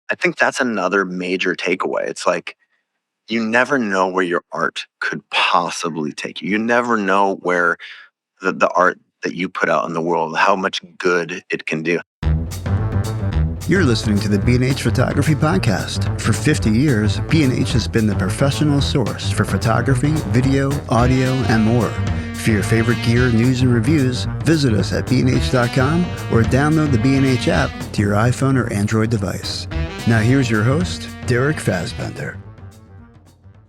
I think that's another major takeaway. It's like you never know where your art could possibly take you. You never know where the art that you put out in the world, how much good it can do. You're listening to the B&H Photography Podcast. For 50 years, B&H has been the professional source for photography, video, audio, and more. For your favorite gear, news, and reviews, visit us at bnh.com or download the B&H app to your iPhone or Android device. Now here's your host, Derek Fassbender.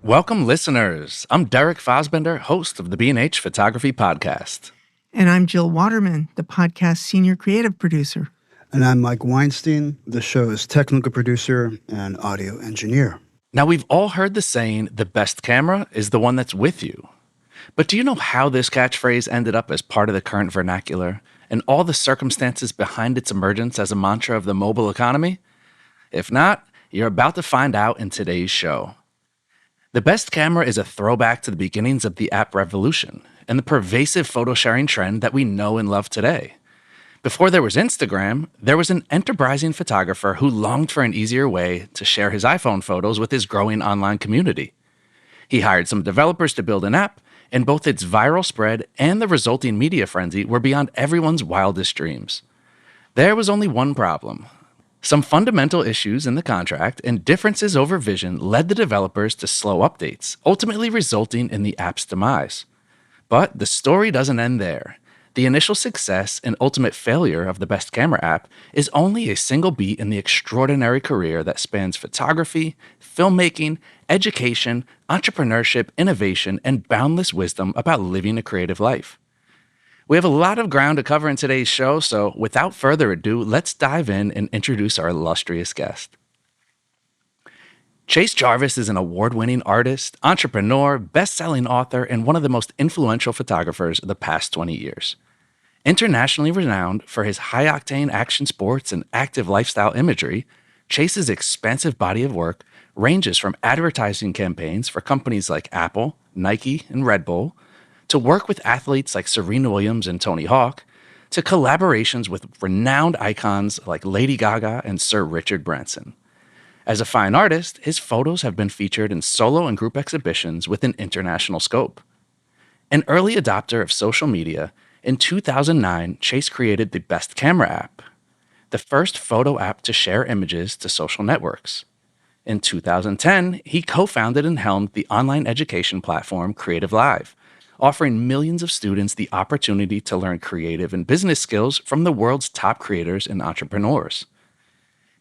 Welcome, listeners. I'm Derek Fassbender, host of the B&H Photography Podcast. And I'm Jill Waterman, the podcast's senior creative producer. And I'm Mike Weinstein, the show's technical producer and audio engineer. Now, we've all heard the saying, the best camera is the one that's with you. But do you know how this catchphrase ended up as part of the current vernacular and all the circumstances behind its emergence as a mantra of the mobile economy? If not, you're about to find out in today's show. The best camera is a throwback to the beginnings of the app revolution and the pervasive photo sharing trend that we know and love today. Before there was Instagram, there was an enterprising photographer who longed for an easier way to share his iPhone photos with his growing online community. He hired some developers to build an app, and both its viral spread and the resulting media frenzy were beyond everyone's wildest dreams. There was only one problem. Some fundamental issues in the contract and differences over vision led the developers to slow updates, ultimately resulting in the app's demise. But the story doesn't end there. The initial success and ultimate failure of the best camera app is only a single beat in the extraordinary career that spans photography, filmmaking, education, entrepreneurship, innovation, and boundless wisdom about living a creative life. We have a lot of ground to cover in today's show, so without further ado, let's dive in and introduce our illustrious guest. Chase Jarvis is an award-winning artist, entrepreneur, best-selling author, and one of the most influential photographers of the past 20 years. Internationally renowned for his high-octane action sports and active lifestyle imagery, Chase's expansive body of work ranges from advertising campaigns for companies like Apple, Nike, and Red Bull, to work with athletes like Serena Williams and Tony Hawk, to collaborations with renowned icons like Lady Gaga and Sir Richard Branson. As a fine artist, his photos have been featured in solo and group exhibitions with an international scope. An early adopter of social media, in 2009, Chase created the Best Camera app, the first photo app to share images to social networks. In 2010, he co-founded and helmed the online education platform Creative Live, offering millions of students the opportunity to learn creative and business skills from the world's top creators and entrepreneurs.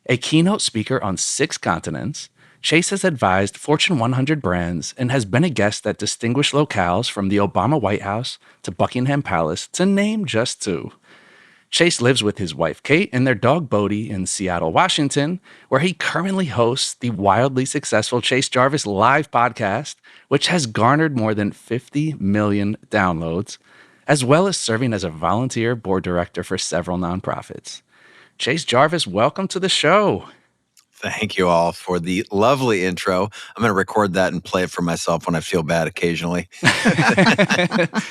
A keynote speaker on 6 continents, Chase has advised Fortune 100 brands and has been a guest at distinguished locales from the Obama White House to Buckingham Palace, to name just 2. Chase lives with his wife Kate and their dog Bodie in Seattle, Washington, where he currently hosts the wildly successful Chase Jarvis Live podcast, which has garnered more than 50 million downloads, as well as serving as a volunteer board director for several nonprofits. Chase Jarvis, welcome to the show. Thank you all for the lovely intro. I'm going to record that and play it for myself when I feel bad occasionally.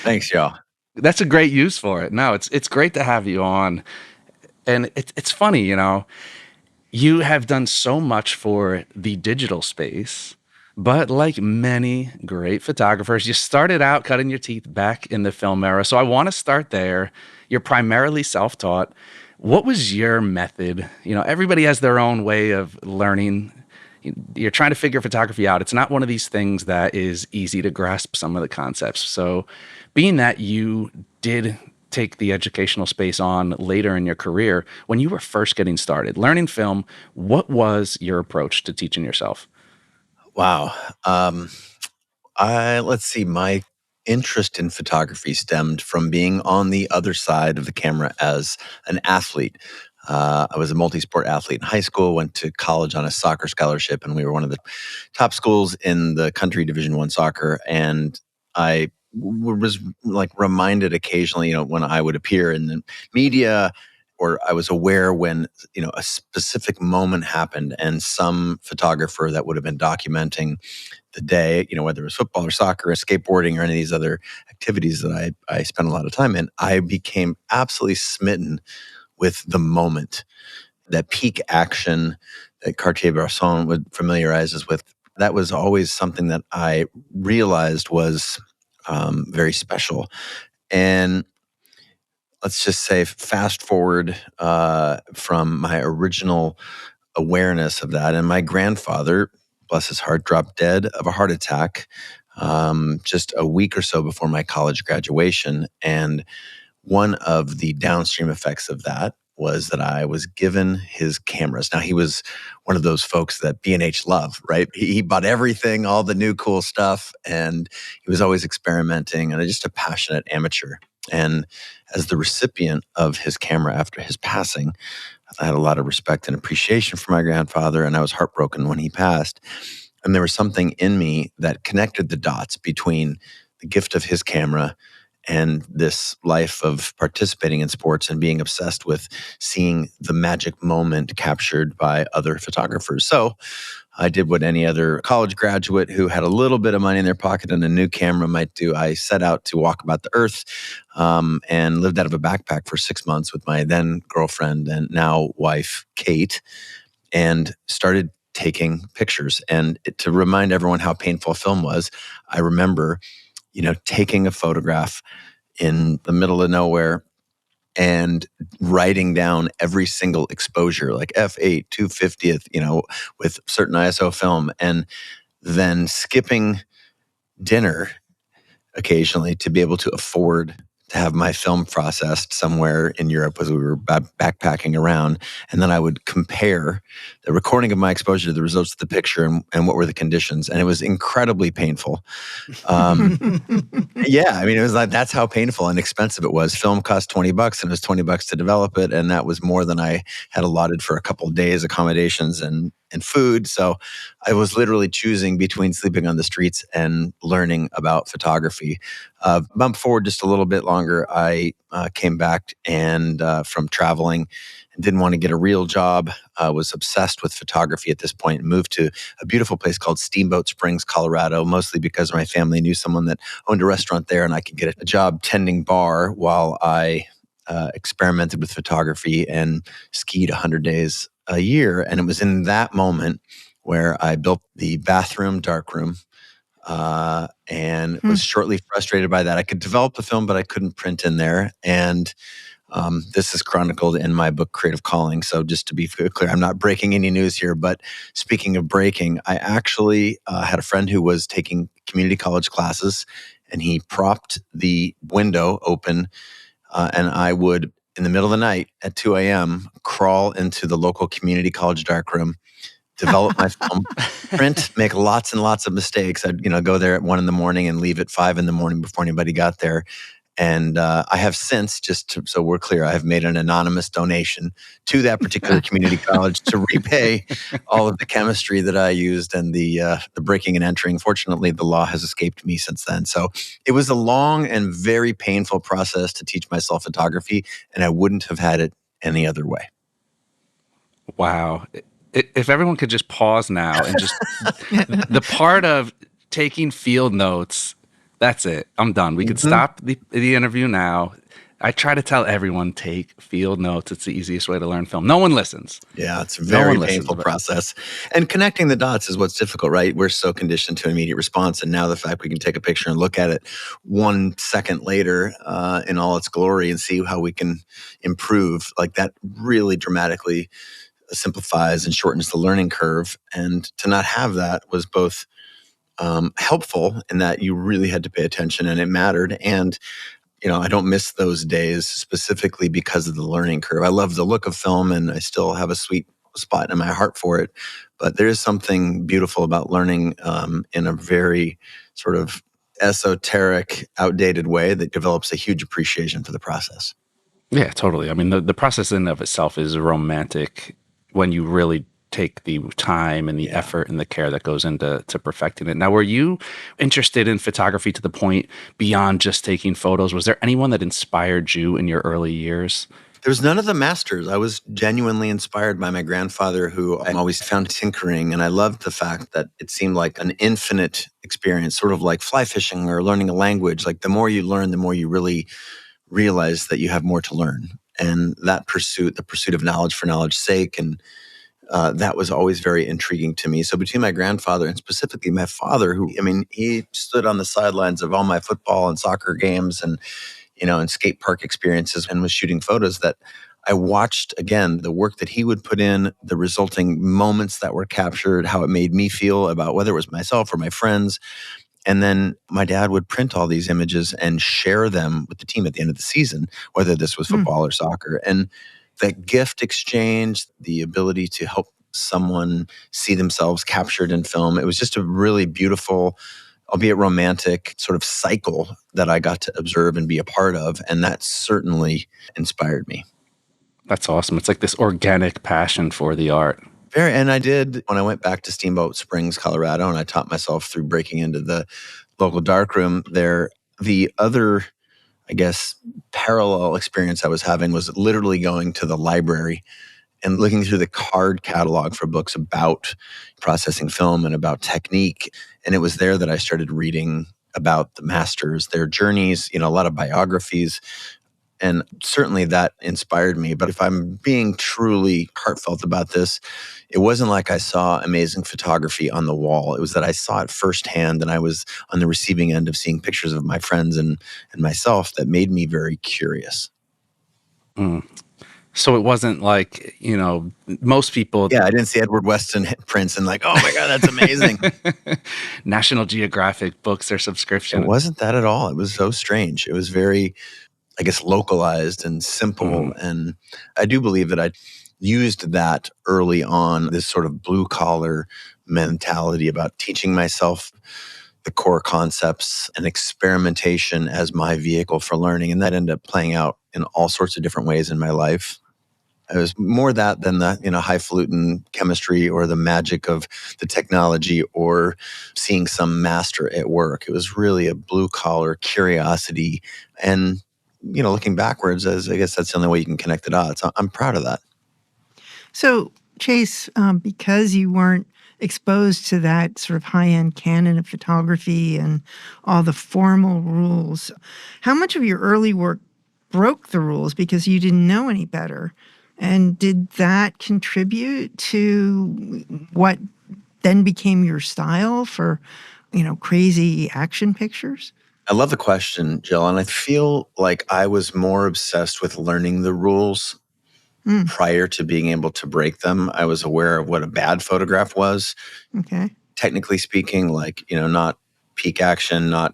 Thanks, y'all. That's a great use for it. No, it's great to have you on. And it's funny, you know, you have done so much for the digital space, but like many great photographers, you started out cutting your teeth back in the film era. So I want to start there. You're primarily self-taught. What was your method? You know, everybody has their own way of learning. You're trying to figure photography out. It's not one of these things that is easy to grasp some of the concepts. So being that you did take the educational space on later in your career, when you were first getting started learning film, what was your approach to teaching yourself? Wow. Let's see. My interest in photography stemmed from being on the other side of the camera as an athlete. I was a multi-sport athlete in high school, went to college on a soccer scholarship, and we were one of the top schools in the country, Division I soccer. And I was like reminded occasionally, you know, when I would appear in the media, or I was aware when, you know, a specific moment happened and some photographer that would have been documenting the day, you know, whether it was football or soccer or skateboarding or any of these other activities that I spent a lot of time in, I became absolutely smitten with the moment. that peak action that Cartier-Bresson would familiarize us with, that was always something that I realized was very special. And let's just say, fast forward from my original awareness of that, and my grandfather, bless his heart, dropped dead of a heart attack just a week or so before my college graduation. And one of the downstream effects of that was that I was given his cameras. Now, he was one of those folks that B&H love, right? He bought everything, all the new cool stuff, and he was always experimenting, and just a passionate amateur. And as the recipient of his camera after his passing, I had a lot of respect and appreciation for my grandfather, and I was heartbroken when he passed. And there was something in me that connected the dots between the gift of his camera and this life of participating in sports and being obsessed with seeing the magic moment captured by other photographers. So I did what any other college graduate who had a little bit of money in their pocket and a new camera might do. I set out to walk about the earth and lived out of a backpack for 6 months with my then girlfriend and now wife, Kate, and started taking pictures. And to remind everyone how painful film was, I remember taking a photograph in the middle of nowhere and writing down every single exposure, like f8, 250th, with certain ISO film, and then skipping dinner occasionally to be able to afford to have my film processed somewhere in Europe as we were backpacking around. And then I would compare the recording of my exposure to the results of the picture and what were the conditions. And it was incredibly painful. Yeah, I mean, it was like, that's how painful and expensive it was. Film cost $20 and it was $20 to develop it. And that was more than I had allotted for a couple of days accommodations and food. So I was literally choosing between sleeping on the streets and learning about photography. Bump forward just a little bit longer, I came back and from traveling and didn't want to get a real job. I was obsessed with photography at this point and moved to a beautiful place called Steamboat Springs, Colorado, mostly because my family knew someone that owned a restaurant there and I could get a job tending bar while I experimented with photography and skied 100 days a year. And it was in that moment where I built the bathroom darkroom and was shortly frustrated by that. I could develop the film, but I couldn't print in there. And this is chronicled in my book, Creative Calling. So just to be clear, I'm not breaking any news here, but speaking of breaking, I actually had a friend who was taking community college classes, and he propped the window open, and I would, in the middle of the night at 2 a.m., crawl into the local community college darkroom, develop my film, print, make lots and lots of mistakes. I'd go there at 1 a.m. and leave at 5 a.m. before anybody got there. And I have since, so we're clear, I have made an anonymous donation to that particular community college to repay all of the chemistry that I used and the breaking and entering. Fortunately, the law has escaped me since then. So it was a long and very painful process to teach myself photography, and I wouldn't have had it any other way. Wow. If everyone could just pause now and just the part of taking field notes, that's it. I'm done. We could stop the interview now. I try to tell everyone, take field notes. It's the easiest way to learn film. No one listens. Yeah, it's a very painful process. And connecting the dots is what's difficult, right? We're so conditioned to immediate response. And now the fact we can take a picture and look at it 1 second later in all its glory and see how we can improve, like that really dramatically simplifies and shortens the learning curve. And to not have that was both helpful in that you really had to pay attention and it mattered. And, I don't miss those days specifically because of the learning curve. I love the look of film and I still have a sweet spot in my heart for it. But there is something beautiful about learning in a very sort of esoteric, outdated way that develops a huge appreciation for the process. Yeah, totally. I mean, the process in and of itself is romantic when you really take the time and the effort and the care that goes into perfecting it. Now, were you interested in photography to the point beyond just taking photos? Was there anyone that inspired you in your early years? There's none of the masters. I was genuinely inspired by my grandfather, who I always found tinkering. And I loved the fact that it seemed like an infinite experience, sort of like fly fishing or learning a language. Like the more you learn, the more you really realize that you have more to learn. and that pursuit, the pursuit of knowledge for knowledge's sake, and that was always very intriguing to me. So between my grandfather and specifically my father, who, I mean, he stood on the sidelines of all my football and soccer games and, and skate park experiences and was shooting photos, that I watched, again, the work that he would put in, the resulting moments that were captured, how it made me feel about whether it was myself or my friends. And then my dad would print all these images and share them with the team at the end of the season, whether this was football or soccer. And that gift exchange, the ability to help someone see themselves captured in film, it was just a really beautiful, albeit romantic, sort of cycle that I got to observe and be a part of. And that certainly inspired me. That's awesome. It's like this organic passion for the art. And I did, when I went back to Steamboat Springs, Colorado, and I taught myself through breaking into the local darkroom there, the other, I guess, parallel experience I was having was literally going to the library and looking through the card catalog for books about processing film and about technique. And it was there that I started reading about the masters, their journeys, a lot of biographies. And certainly that inspired me. But if I'm being truly heartfelt about this, it wasn't like I saw amazing photography on the wall. It was that I saw it firsthand, and I was on the receiving end of seeing pictures of my friends and myself that made me very curious. So it wasn't like, most people. Yeah, I didn't see Edward Weston prints and like, oh my God, that's amazing. National Geographic books or subscription. It wasn't that at all. It was so strange. It was very, I guess, localized and simple. And I do believe that I used that early on, this sort of blue collar mentality about teaching myself the core concepts and experimentation as my vehicle for learning. And that ended up playing out in all sorts of different ways in my life. It was more that than the highfalutin chemistry or the magic of the technology or seeing some master at work. It was really a blue collar curiosity. And looking backwards, as I guess that's the only way you can connect the dots. I'm proud of that. So, Chase, because you weren't exposed to that sort of high-end canon of photography and all the formal rules, how much of your early work broke the rules because you didn't know any better? And did that contribute to what then became your style for, crazy action pictures? I love the question, Jill, and I feel like I was more obsessed with learning the rules prior to being able to break them. I was aware of what a bad photograph was. Okay. Technically speaking, like, not peak action, not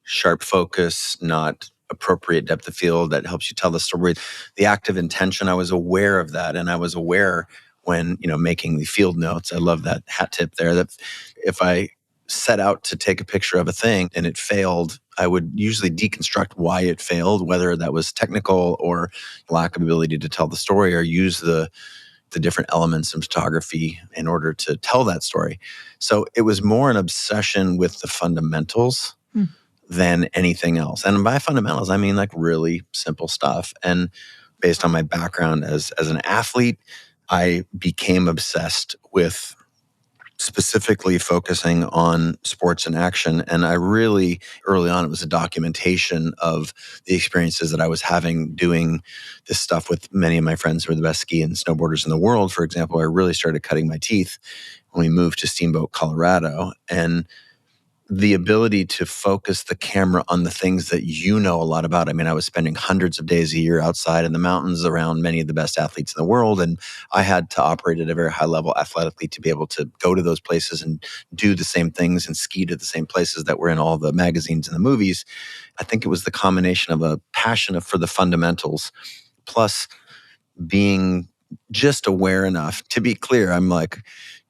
sharp focus, not appropriate depth of field that helps you tell the story. The active intention, I was aware of that. And I was aware when, making the field notes, I love that hat tip there, that if I set out to take a picture of a thing and it failed, I would usually deconstruct why it failed, whether that was technical or lack of ability to tell the story, or use the different elements in photography in order to tell that story. So it was more an obsession with the fundamentals than anything else. And by fundamentals, I mean like really simple stuff. And based on my background as an athlete, I became obsessed with specifically focusing on sports and action. And I really, early on, it was a documentation of the experiences that I was having doing this stuff with many of my friends who are the best ski and snowboarders in the world. For example, I really started cutting my teeth when we moved to Steamboat, Colorado. And the ability to focus the camera on the things that you know a lot about. I mean, I was spending hundreds of days a year outside in the mountains around many of the best athletes in the world. And I had to operate at a very high level athletically to be able to go to those places and do the same things and ski to the same places that were in all the magazines and the movies. I think it was the combination of a passion for the fundamentals, plus being just aware enough. To be clear, I'm like,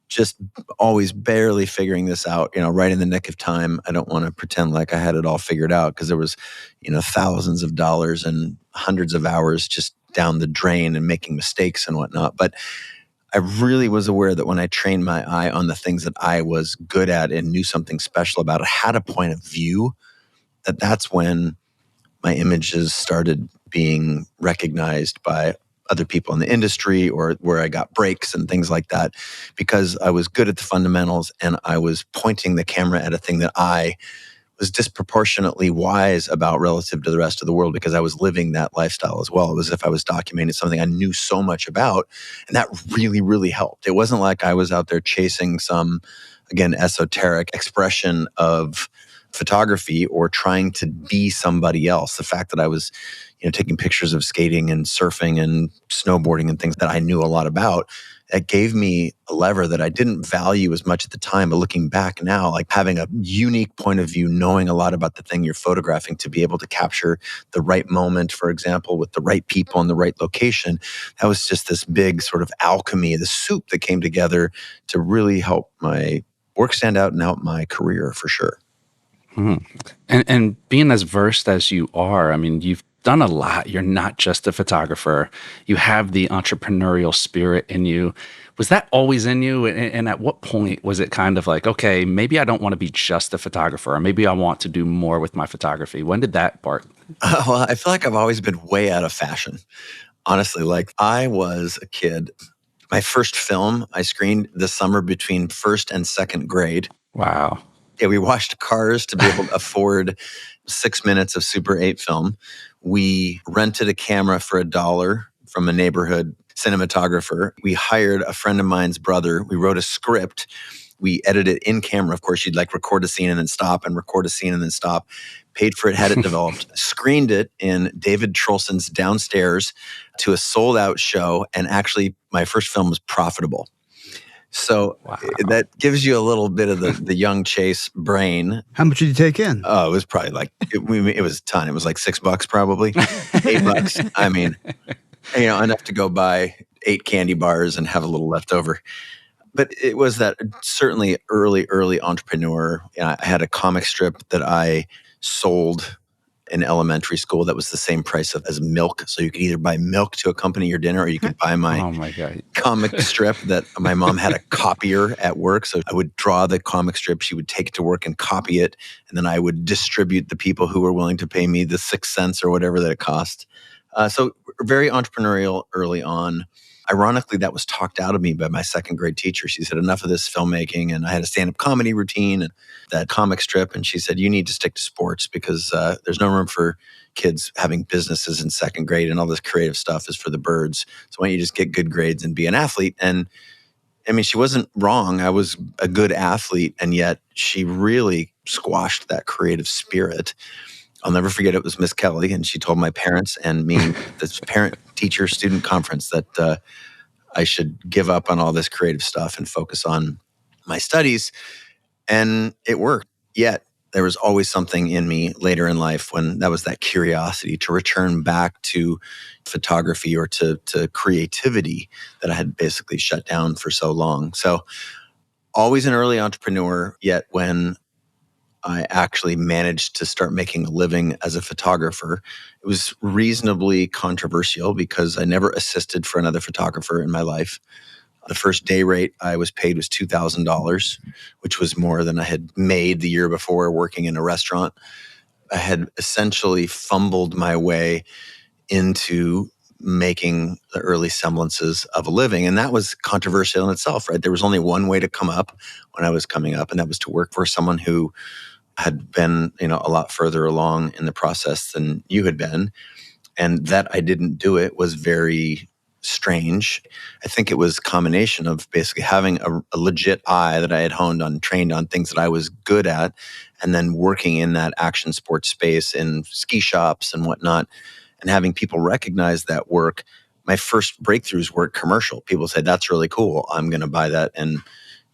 just always barely figuring this out, right in the nick of time. I don't want to pretend like I had it all figured out, because there was, thousands of dollars and hundreds of hours just down the drain and making mistakes and whatnot. But I really was aware that when I trained my eye on the things that I was good at and knew something special about it, had a point of view, that's when my images started being recognized by other people in the industry, or where I got breaks and things like that, because I was good at the fundamentals and I was pointing the camera at a thing that I was disproportionately wise about relative to the rest of the world because I was living that lifestyle as well. It was as if I was documenting something I knew so much about. And that really, really helped. It wasn't like I was out there chasing some, again, esoteric expression of photography or trying to be somebody else. The fact that I was, taking pictures of skating and surfing and snowboarding and things that I knew a lot about, that gave me a lever that I didn't value as much at the time. But looking back now, like having a unique point of view, knowing a lot about the thing you're photographing to be able to capture the right moment, for example, with the right people in the right location, that was just this big sort of alchemy, the soup that came together to really help my work stand out and help my career for sure. Hmm. And being as versed as you are, I mean, you've done a lot. You're not just a photographer. You have the entrepreneurial spirit in you. Was that always in you? And at what point was it kind of like, okay, maybe I don't want to be just a photographer, or maybe I want to do more with my photography? When did that part? Well, I feel like I've always been way out of fashion. Honestly, like I was a kid. My first film I screened this summer between first and second grade. Wow. Yeah, we washed cars to be able to afford 6 minutes of Super 8 film. We rented a camera for $1 from a neighborhood cinematographer. We hired a friend of mine's brother. We wrote a script. We edited it in camera. Of course, you'd like record a scene and then stop and record a scene and then stop. Paid for it, had it developed, screened it in David Trolson's downstairs to a sold out show. And actually, my first film was profitable. So Wow. that gives you a little bit of the young Chase brain. How much did you take in? Oh, it was probably like, it was a ton. It was like $6 probably, $8. I mean, enough to go buy 8 candy bars and have a little left over. But it was that certainly early entrepreneur. I had a comic strip that I sold in elementary school that was the same price as milk. So you could either buy milk to accompany your dinner or you could buy my Oh my God. comic strip that my mom had a copier at work. So I would draw the comic strip. She would take it to work and copy it. And then I would distribute the people who were willing to pay me the 6 cents or whatever that it cost. So very entrepreneurial early on. Ironically, that was talked out of me by my second grade teacher. She said, enough of this filmmaking. And I had a stand-up comedy routine and that comic strip. And she said, you need to stick to sports because there's no room for kids having businesses in second grade and all this creative stuff is for the birds. So why don't you just get good grades and be an athlete? And I mean, she wasn't wrong. I was a good athlete. And yet she really squashed that creative spirit. I'll never forget it was Miss Kelly, and she told my parents and me, this parent-teacher-student conference, that I should give up on all this creative stuff and focus on my studies. And it worked. Yet there was always something in me later in life when that was that curiosity to return back to photography or to creativity that I had basically shut down for so long. So always an early entrepreneur, yet when I actually managed to start making a living as a photographer. It was reasonably controversial because I never assisted for another photographer in my life. The first day rate I was paid was $2,000, which was more than I had made the year before working in a restaurant. I had essentially fumbled my way into making the early semblances of a living. And that was controversial in itself, right? There was only one way to come up when I was coming up, and that was to work for someone who had been, a lot further along in the process than you had been. And that I didn't do it was very strange. I think it was a combination of basically having a legit eye that I had honed on, trained on things that I was good at, and then working in that action sports space in ski shops and whatnot, and having people recognize that work. My first breakthroughs were commercial. People say, that's really cool. I'm going to buy that and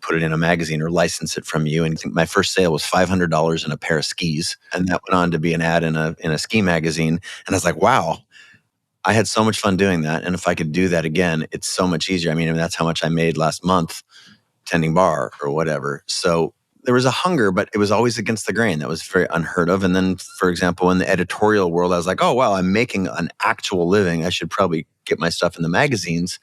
put it in a magazine or license it from you. And I think my first sale was $500 in a pair of skis. And that went on to be an ad in a ski magazine. And I was like, wow, I had so much fun doing that. And if I could do that again, it's so much easier. I mean, that's how much I made last month tending bar or whatever. So there was a hunger, but it was always against the grain. That was very unheard of. And then, for example, in the editorial world, I was like, oh, wow, I'm making an actual living. I should probably get my stuff in the magazines.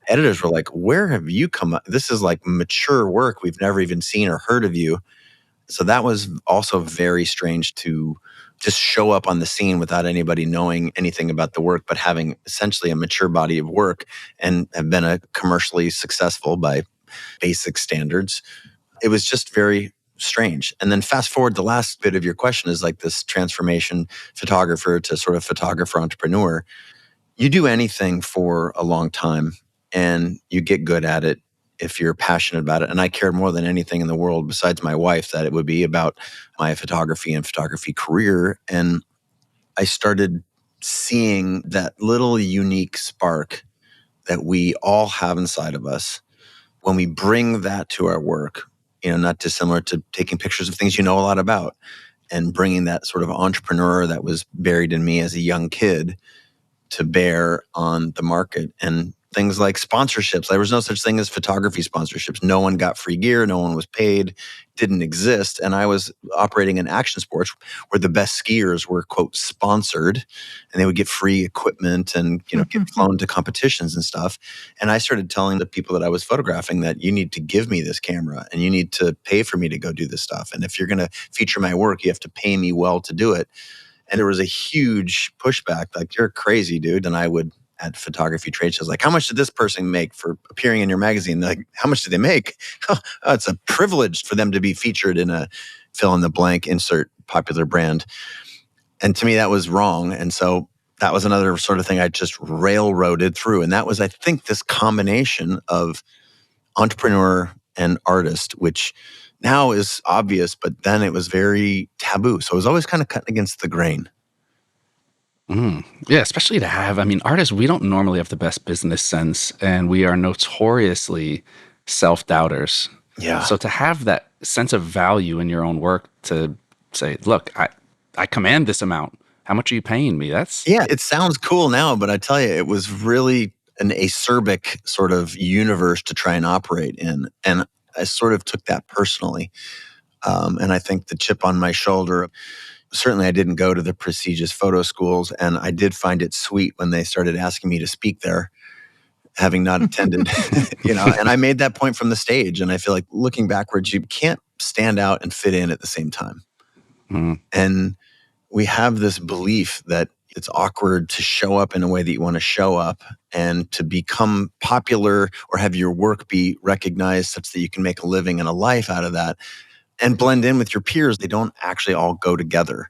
Editors were like, where have you come up? This is like mature work. We've never even seen or heard of you. So that was also very strange to just show up on the scene without anybody knowing anything about the work, but having essentially a mature body of work and have been a commercially successful by basic standards. It was just very, strange. And then fast forward, the last bit of your question is like this transformation photographer to sort of photographer entrepreneur. You do anything for a long time and you get good at it if you're passionate about it. And I cared more than anything in the world besides my wife that it would be about my photography and photography career. And I started seeing that little unique spark that we all have inside of us. When we bring that to our work, not dissimilar to taking pictures of things you know a lot about and bringing that sort of entrepreneur that was buried in me as a young kid to bear on the market. And things like sponsorships. There was no such thing as photography sponsorships. No one got free gear. No one was paid. Didn't exist. And I was operating in action sports where the best skiers were, quote, sponsored, and they would get free equipment and, get flown to competitions and stuff. And I started telling the people that I was photographing that you need to give me this camera and you need to pay for me to go do this stuff. And if you're going to feature my work, you have to pay me well to do it. And there was a huge pushback, like, you're crazy, dude. And I would, at photography trade shows, like, how much did this person make for appearing in your magazine? They're like, how much did they make? Oh, it's a privilege for them to be featured in a fill in the blank, insert popular brand. And to me, that was wrong. And so that was another sort of thing I just railroaded through. And that was, I think, this combination of entrepreneur and artist, which now is obvious, but then it was very taboo. So it was always kind of cutting against the grain. Yeah, especially to have, artists, we don't normally have the best business sense and we are notoriously self-doubters. Yeah. So to have that sense of value in your own work to say, look, I command this amount. How much are you paying me? Yeah, it sounds cool now, but I tell you, it was really an acerbic sort of universe to try and operate in. And I sort of took that personally. And I think the chip on my shoulder, certainly I didn't go to the prestigious photo schools, and I did find it sweet when they started asking me to speak there, having not attended, and I made that point from the stage. And I feel like looking backwards, you can't stand out and fit in at the same time. And we have this belief that it's awkward to show up in a way that you want to show up and to become popular or have your work be recognized such that you can make a living and a life out of that and blend in with your peers. They don't actually all go together.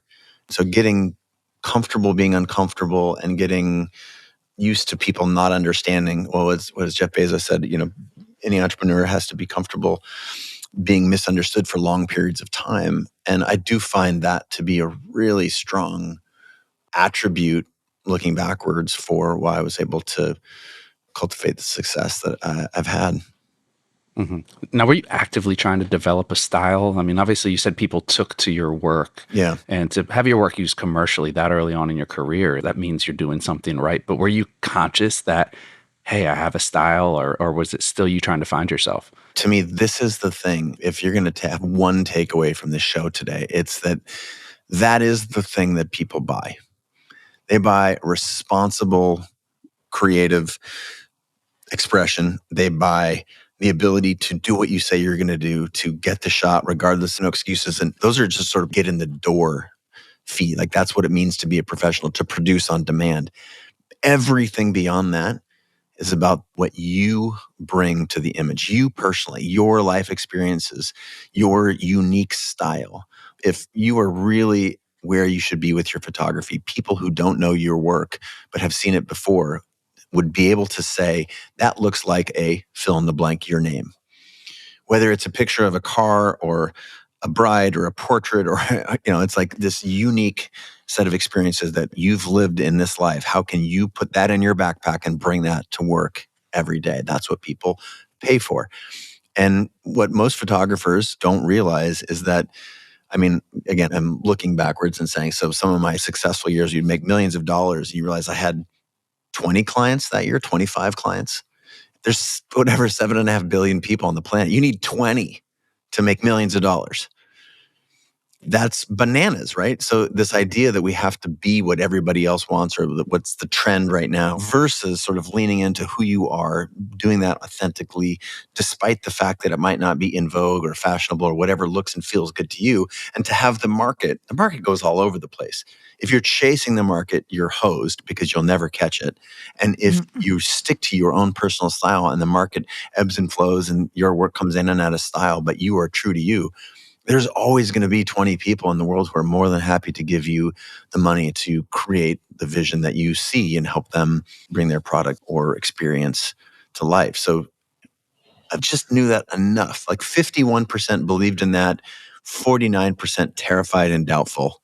So getting comfortable being uncomfortable and getting used to people not understanding, what as Jeff Bezos said, any entrepreneur has to be comfortable being misunderstood for long periods of time. And I do find that to be a really strong attribute looking backwards for why I was able to cultivate the success that I've had. Now, were you actively trying to develop a style? Obviously you said people took to your work. Yeah. And to have your work used commercially that early on in your career, that means you're doing something right. But were you conscious that, hey, I have a style, or was it still you trying to find yourself? To me, this is the thing. If you're going to have one takeaway from this show today, it's that is the thing that people buy. They buy responsible, creative expression. They buy the ability to do what you say you're going to do, to get the shot regardless, no excuses. And those are just sort of get in the door fee. Like, that's what it means to be a professional, to produce on demand. Everything beyond that is about what you bring to the image, you personally, your life experiences, your unique style. If you are really where you should be with your photography, people who don't know your work but have seen it before would be able to say, that looks like a fill in the blank, your name. Whether it's a picture of a car or a bride or a portrait, or, it's like this unique set of experiences that you've lived in this life. How can you put that in your backpack and bring that to work every day? That's what people pay for. And what most photographers don't realize is that, again, I'm looking backwards and saying, so some of my successful years, you'd make millions of dollars. And you realize I had 20 clients that year, 25 clients. There's 7.5 billion people on the planet. You need 20 to make millions of dollars. That's bananas, right? So this idea that we have to be what everybody else wants or what's the trend right now versus sort of leaning into who you are, doing that authentically, despite the fact that it might not be in vogue or fashionable or whatever looks and feels good to you. And to have the market goes all over the place. If you're chasing the market, you're hosed because you'll never catch it. And if you stick to your own personal style and the market ebbs and flows and your work comes in and out of style, but you are true to you, there's always going to be 20 people in the world who are more than happy to give you the money to create the vision that you see and help them bring their product or experience to life. So I just knew that enough. Like 51% believed in that, 49% terrified and doubtful.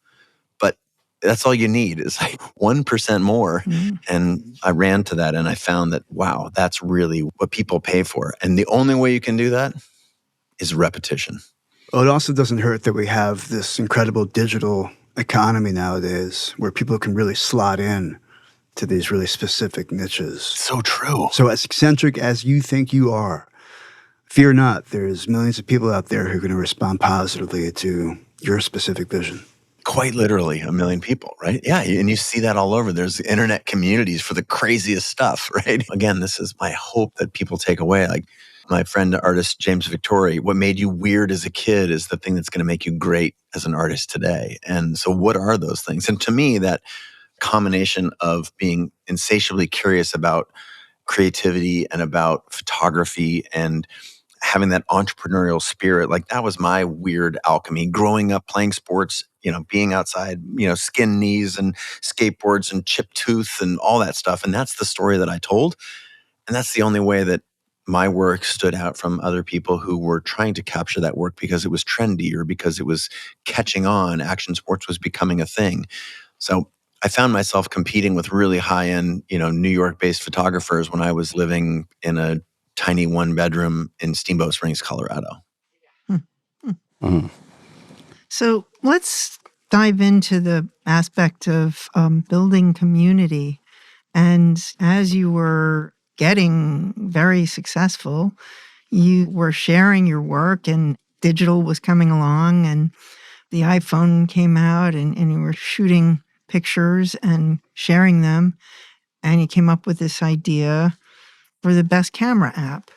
But that's all you need is like 1% more. And I ran to that and I found that, wow, that's really what people pay for. And the only way you can do that is repetition. Well, it also doesn't hurt that we have this incredible digital economy nowadays where people can really slot in to these really specific niches. So true. So as eccentric as you think you are, fear not, there's millions of people out there who are going to respond positively to your specific vision. Quite literally a million people, right? Yeah, and you see that all over. There's internet communities for the craziest stuff, right? Again, this is my hope that people take away. Like my friend, artist James Victori, what made you weird as a kid is the thing that's going to make you great as an artist today. And so what are those things? And to me, that combination of being insatiably curious about creativity and about photography and having that entrepreneurial spirit, like that was my weird alchemy. Growing up playing sports, being outside, skin knees and skateboards and chipped tooth and all that stuff. And that's the story that I told. And that's the only way that my work stood out from other people who were trying to capture that work because it was trendy or because it was catching on. Action sports was becoming a thing. So I found myself competing with really high-end, New York-based photographers when I was living in a tiny one-bedroom in Steamboat Springs, Colorado. So let's dive into the aspect of building community. And as you were getting very successful, you were sharing your work and digital was coming along and the iPhone came out and you were shooting pictures and sharing them. And you came up with this idea for the best camera app.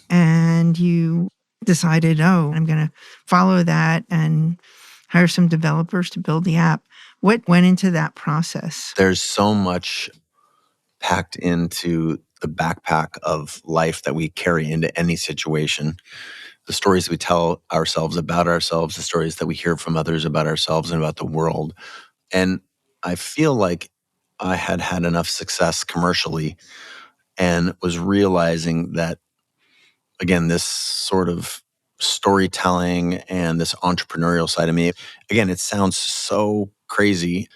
And you decided, I'm going to follow that and hire some developers to build the app. What went into that process? There's so much packed into the backpack of life that we carry into any situation. The stories we tell ourselves about ourselves, the stories that we hear from others about ourselves and about the world. And I feel like I had had enough success commercially and was realizing that, again, this sort of storytelling and this entrepreneurial side of me, again, it sounds so crazy.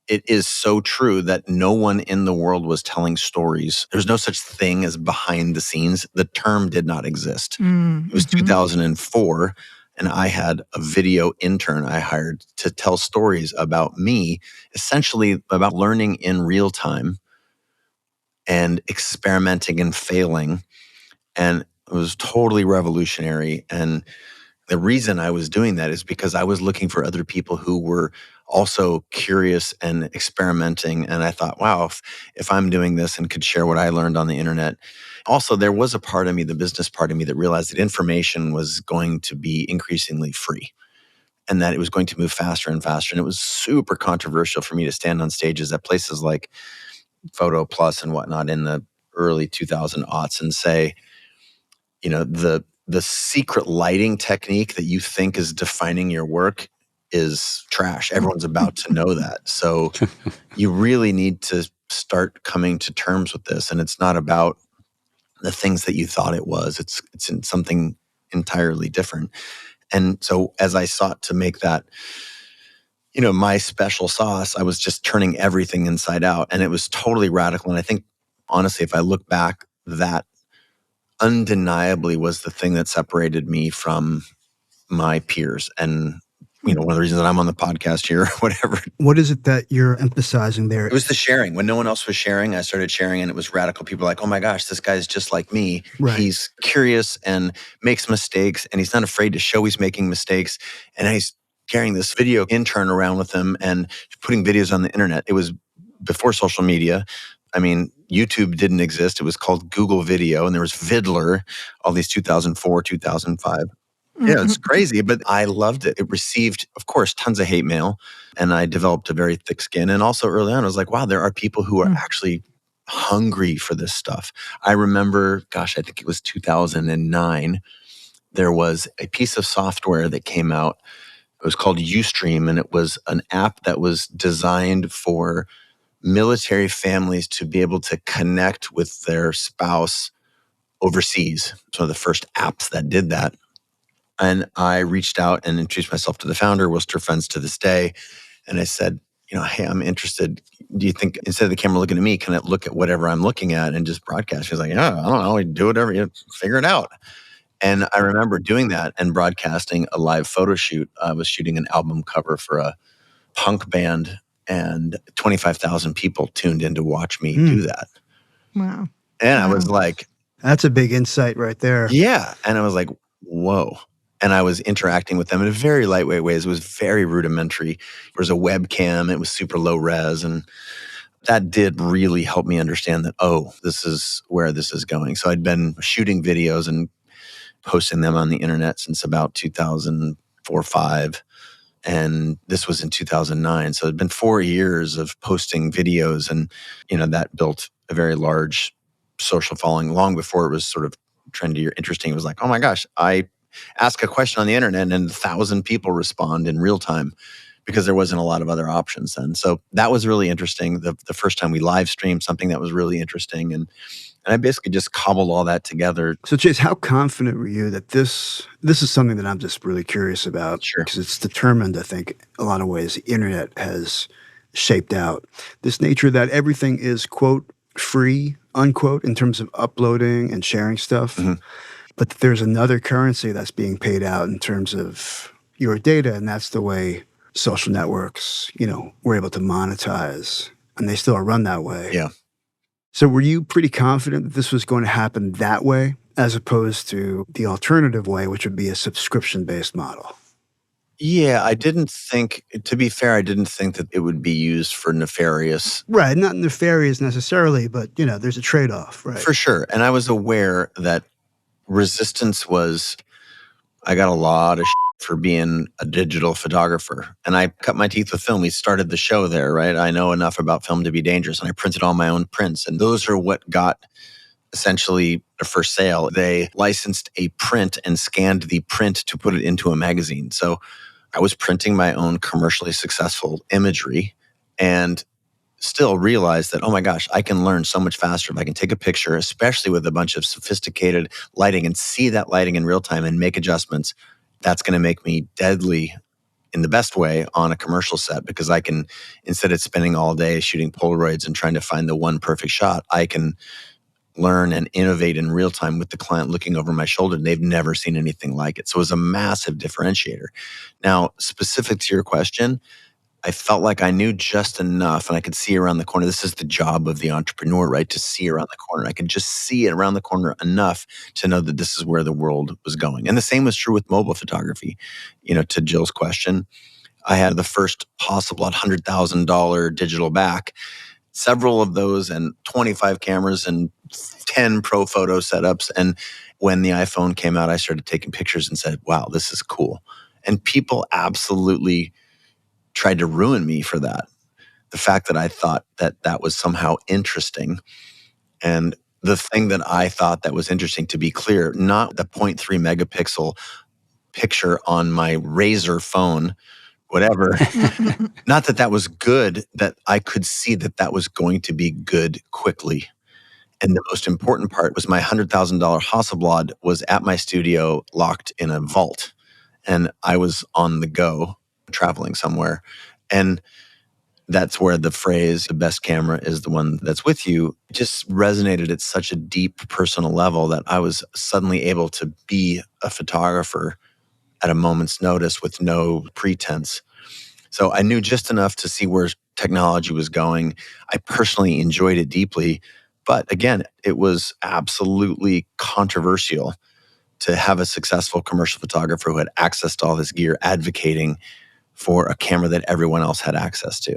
It is so true that no one in the world was telling stories. There's no such thing as behind the scenes. The term did not exist. It was 2004, and I had a video intern I hired to tell stories about me, essentially about learning in real time and experimenting and failing. And it was totally revolutionary. And the reason I was doing that is because I was looking for other people who were also curious and experimenting. And I thought, wow, if I'm doing this and could share what I learned on the internet. Also, there was a part of me, the business part of me, that realized that information was going to be increasingly free and that it was going to move faster and faster. And it was super controversial for me to stand on stages at places like Photo Plus and whatnot in the early 2000 aughts and say, the secret lighting technique that you think is defining your work is trash. Everyone's about to know that. So you really need to start coming to terms with this. And it's not about the things that you thought it was. It's in something entirely different. And so as I sought to make that, my special sauce, I was just turning everything inside out. And it was totally radical. And I think, honestly, if I look back, that undeniably was the thing that separated me from my peers. And, one of the reasons that I'm on the podcast here, whatever. What is it that you're emphasizing there? It was the sharing. When no one else was sharing, I started sharing and it was radical. People were like, oh my gosh, this guy's just like me. Right. He's curious and makes mistakes and he's not afraid to show he's making mistakes. And he's carrying this video intern around with him and putting videos on the internet. It was before social media. I mean, YouTube didn't exist. It was called Google Video, and there was Vidler, all these 2004, 2005. Yeah, it's crazy, but I loved it. It received, of course, tons of hate mail, and I developed a very thick skin. And also early on, I was like, wow, there are people who are actually hungry for this stuff. I remember, I think it was 2009. there was a piece of software that came out. It was called Ustream, and it was an app that was designed for military families to be able to connect with their spouse overseas. It's one of the first apps that did that. And I reached out and introduced myself to the founder. We're still friends to this day. And I said, hey, I'm interested. Do you think instead of the camera looking at me, can it look at whatever I'm looking at and just broadcast? She's like, yeah, I don't know. Do whatever, figure it out. And I remember doing that and broadcasting a live photo shoot. I was shooting an album cover for a punk band, and 25,000 people tuned in to watch me do that. Wow. And I was like, that's a big insight right there. Yeah. And I was like, whoa. And I was interacting with them in a very lightweight ways. It was very rudimentary. There was a webcam. It was super low res. And that did really help me understand that, this is where this is going. So I'd been shooting videos and posting them on the internet since about 2004, 5. And this was in 2009. So it'd been 4 years of posting videos. And, that built a very large social following long before it was sort of trendy or interesting. It was like, oh my gosh, I ask a question on the internet and 1,000 people respond in real time, because there wasn't a lot of other options then. So that was really interesting. The first time we live streamed something, that was really interesting. And I basically just cobbled all that together. So Chase, how confident were you that this is something that I'm just really curious about? Sure. Because it's determined, I think, a lot of ways the internet has shaped out this nature that everything is, quote, free, unquote, in terms of uploading and sharing stuff. Mm-hmm. But there's another currency that's being paid out in terms of your data, and that's the way social networks, were able to monetize, and they still are run that way. Yeah. So were you pretty confident that this was going to happen that way, as opposed to the alternative way, which would be a subscription-based model? Yeah, I didn't think that it would be used for nefarious. Right, not nefarious necessarily, but, there's a trade-off, right? For sure. And I was aware that resistance I got a lot of for being a digital photographer. And I cut my teeth with film. We started the show there, right? I know enough about film to be dangerous. And I printed all my own prints. And those are what got essentially a for sale. They licensed a print and scanned the print to put it into a magazine. So I was printing my own commercially successful imagery and still realized that, oh my gosh, I can learn so much faster if I can take a picture, especially with a bunch of sophisticated lighting, and see that lighting in real time and make adjustments. That's going to make me deadly in the best way on a commercial set, because I can, instead of spending all day shooting Polaroids and trying to find the one perfect shot, I can learn and innovate in real time with the client looking over my shoulder. And they've never seen anything like it. So it was a massive differentiator. Now, specific to your question, I felt like I knew just enough and I could see around the corner. This is the job of the entrepreneur, right? To see around the corner. I could just see it around the corner enough to know that this is where the world was going. And the same was true with mobile photography. To Jill's question, I had the first possible $100,000 digital back, several of those, and 25 cameras and 10 pro photo setups. And when the iPhone came out, I started taking pictures and said, wow, this is cool. And people absolutely tried to ruin me for that. The fact that I thought that was somehow interesting. And the thing that I thought that was interesting, to be clear, not the 0.3 megapixel picture on my Razr phone, whatever. Not that was good, that I could see that was going to be good quickly. And the most important part was my $100,000 Hasselblad was at my studio, locked in a vault. And I was on the go, traveling somewhere. And that's where the phrase, the best camera is the one that's with you, just resonated at such a deep personal level that I was suddenly able to be a photographer at a moment's notice with no pretense. So I knew just enough to see where technology was going. I personally enjoyed it deeply. But again, it was absolutely controversial to have a successful commercial photographer who had access to all this gear advocating for a camera that everyone else had access to.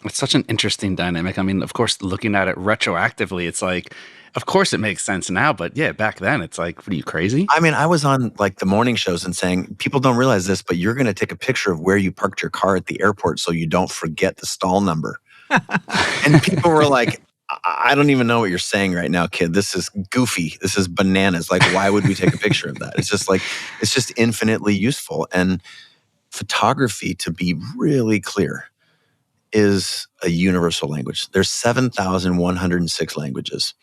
It's such an interesting dynamic. I mean, of course, looking at it retroactively, it's like, of course it makes sense now, but yeah, back then it's like, what are you, crazy? I mean, I was on like the morning shows and saying, people don't realize this, but you're going to take a picture of where you parked your car at the airport so you don't forget the stall number. And people were like, I don't even know what you're saying right now, kid. This is goofy. This is bananas. Like, why would we take a picture of that? It's just infinitely useful. And photography, to be really clear, is a universal language. There's 7,106 languages.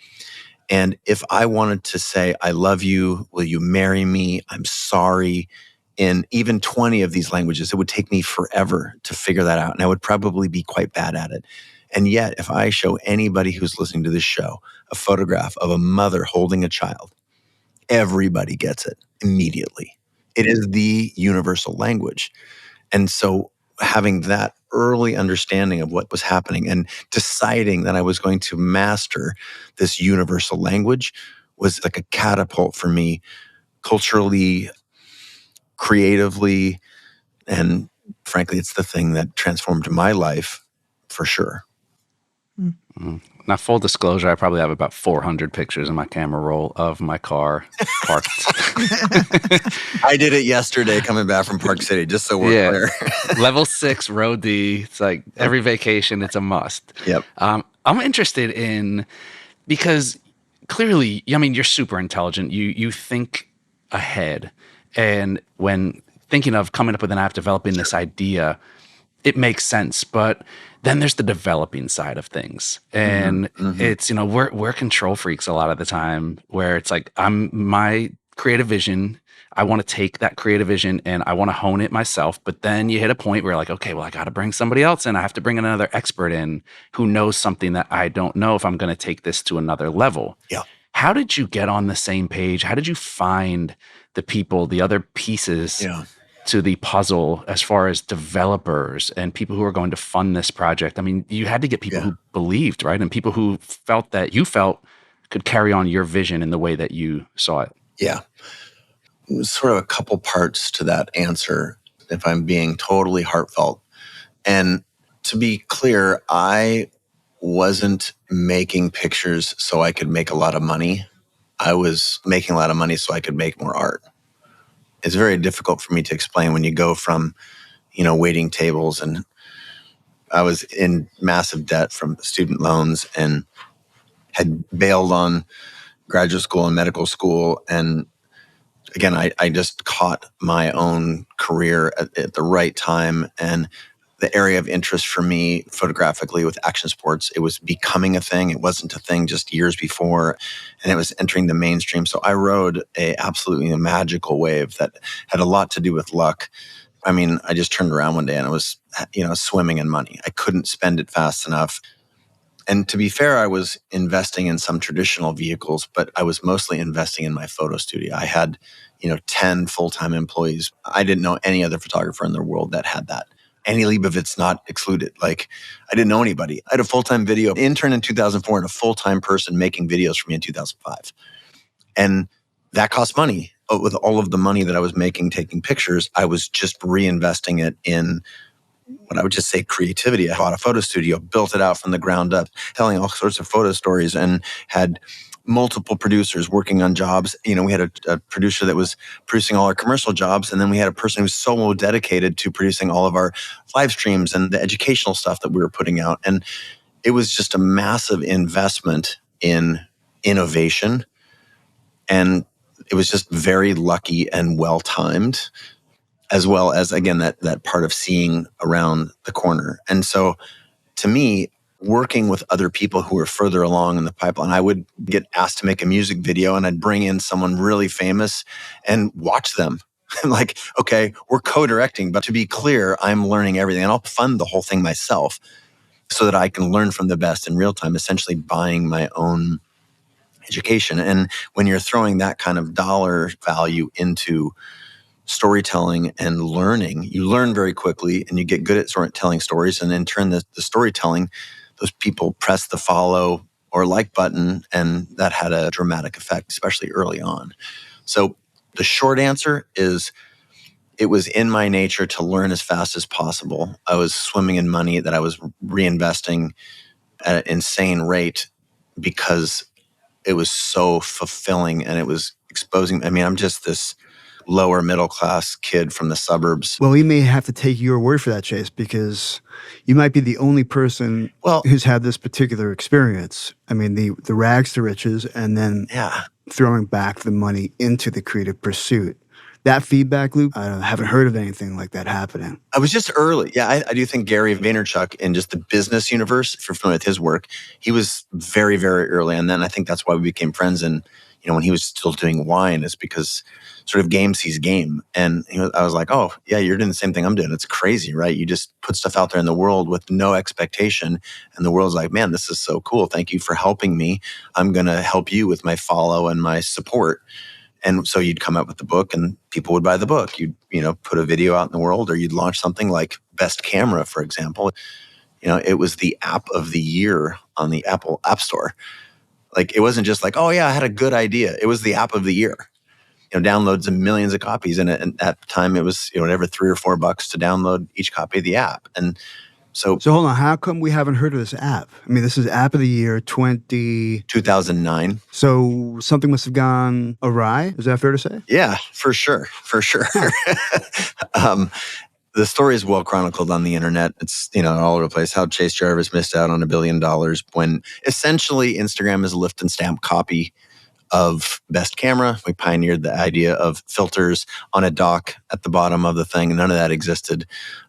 And if I wanted to say, I love you, will you marry me? I'm sorry. In even 20 of these languages, it would take me forever to figure that out. And I would probably be quite bad at it. And yet, if I show anybody who's listening to this show a photograph of a mother holding a child, everybody gets it immediately. It is the universal language. And so having that early understanding of what was happening and deciding that I was going to master this universal language was like a catapult for me culturally, creatively, and frankly, it's the thing that transformed my life for sure. Now, full disclosure, I probably have about 400 pictures in my camera roll of my car parked. I did it yesterday coming back from Park City, just so we're Yeah. clear. Level 6, row D. It's like every vacation, it's a must. Yep. I'm interested in, because clearly, I mean, you're super intelligent. You think ahead. And when thinking of coming up with an app, developing this idea, it makes sense. But then there's the developing side of things. And it's, we're control freaks a lot of the time, where it's like, my creative vision, I want to take that creative vision and I want to hone it myself. But then you hit a point where like, okay, well, I got to bring somebody else in. I have to bring another expert in who knows something that I don't know if I'm going to take this to another level. Yeah. How did you get on the same page? How did you find the people, the other pieces to the puzzle as far as developers and people who are going to fund this project? I mean, you had to get people who believed, right? And people who felt that you felt could carry on your vision in the way that you saw it. Yeah. Sort of a couple parts to that answer, if I'm being totally heartfelt. And to be clear, I wasn't making pictures so I could make a lot of money. I was making a lot of money so I could make more art. It's very difficult for me to explain when you go from, waiting tables, and I was in massive debt from student loans and had bailed on graduate school and medical school. And again, I just caught my own career at the right time. And the area of interest for me photographically with action sports, it was becoming a thing. It wasn't a thing just years before, and it was entering the mainstream. So I rode a absolutely magical wave that had a lot to do with luck. I mean, I just turned around one day and I was, swimming in money. I couldn't spend it fast enough. And to be fair, I was investing in some traditional vehicles, but I was mostly investing in my photo studio. I had, 10 full-time employees. I didn't know any other photographer in the world that had that. Annie Leibovitz not excluded. Like, I didn't know anybody. I had a full-time video intern in 2004 and a full-time person making videos for me in 2005. And that cost money. But with all of the money that I was making taking pictures, I was just reinvesting it in what I would just say creativity. I bought a photo studio, built it out from the ground up, telling all sorts of photo stories, and had multiple producers working on jobs. We had a producer that was producing all our commercial jobs, and then we had a person who was so dedicated to producing all of our live streams and the educational stuff that we were putting out. And it was just a massive investment in innovation. And it was just very lucky and well-timed, as well as, again, that part of seeing around the corner. And so to me, working with other people who were further along in the pipeline, I would get asked to make a music video and I'd bring in someone really famous and watch them. I'm like, okay, we're co-directing, but to be clear, I'm learning everything and I'll fund the whole thing myself so that I can learn from the best in real time, essentially buying my own education. And when you're throwing that kind of dollar value into storytelling and learning, you learn very quickly and you get good at telling stories. And in turn, the storytelling, those people press the follow or like button, and that had a dramatic effect, especially early on. So the short answer is it was in my nature to learn as fast as possible. I was swimming in money that I was reinvesting at an insane rate because it was so fulfilling and it was exposing. I mean, I'm just this lower middle class kid from the suburbs. Well, we may have to take your word for that, Chase, because you might be the only person who's had this particular experience. I mean, the rags to riches and then throwing back the money into the creative pursuit. That feedback loop, I haven't heard of anything like that happening. I was just early. Yeah, I do think Gary Vaynerchuk in just the business universe, if you're familiar with his work, he was very, very early. And then I think that's why we became friends. And, when he was still doing wine, is because sort of game sees game. And I was like, oh, yeah, you're doing the same thing I'm doing. It's crazy, right? You just put stuff out there in the world with no expectation. And the world's like, man, this is so cool. Thank you for helping me. I'm going to help you with my follow and my support. And so you'd come up with the book and people would buy the book. You'd, put a video out in the world, or you'd launch something like Best Camera, for example. It was the app of the year on the Apple App Store. Like, it wasn't just like, oh yeah, I had a good idea. It was the app of the year. Downloads and millions of copies. And at the time it was, whatever, $3 or $4 to download each copy of the app. And so hold on, how come we haven't heard of this app? I mean, this is app of the year 2009. So something must have gone awry. Is that fair to say? Yeah, for sure. For sure. The story is well chronicled on the internet. It's, all over the place, how Chase Jarvis missed out on $1 billion when essentially Instagram is a lift and stamp copy of Best Camera. We pioneered the idea of filters on a dock at the bottom of the thing. None of that existed.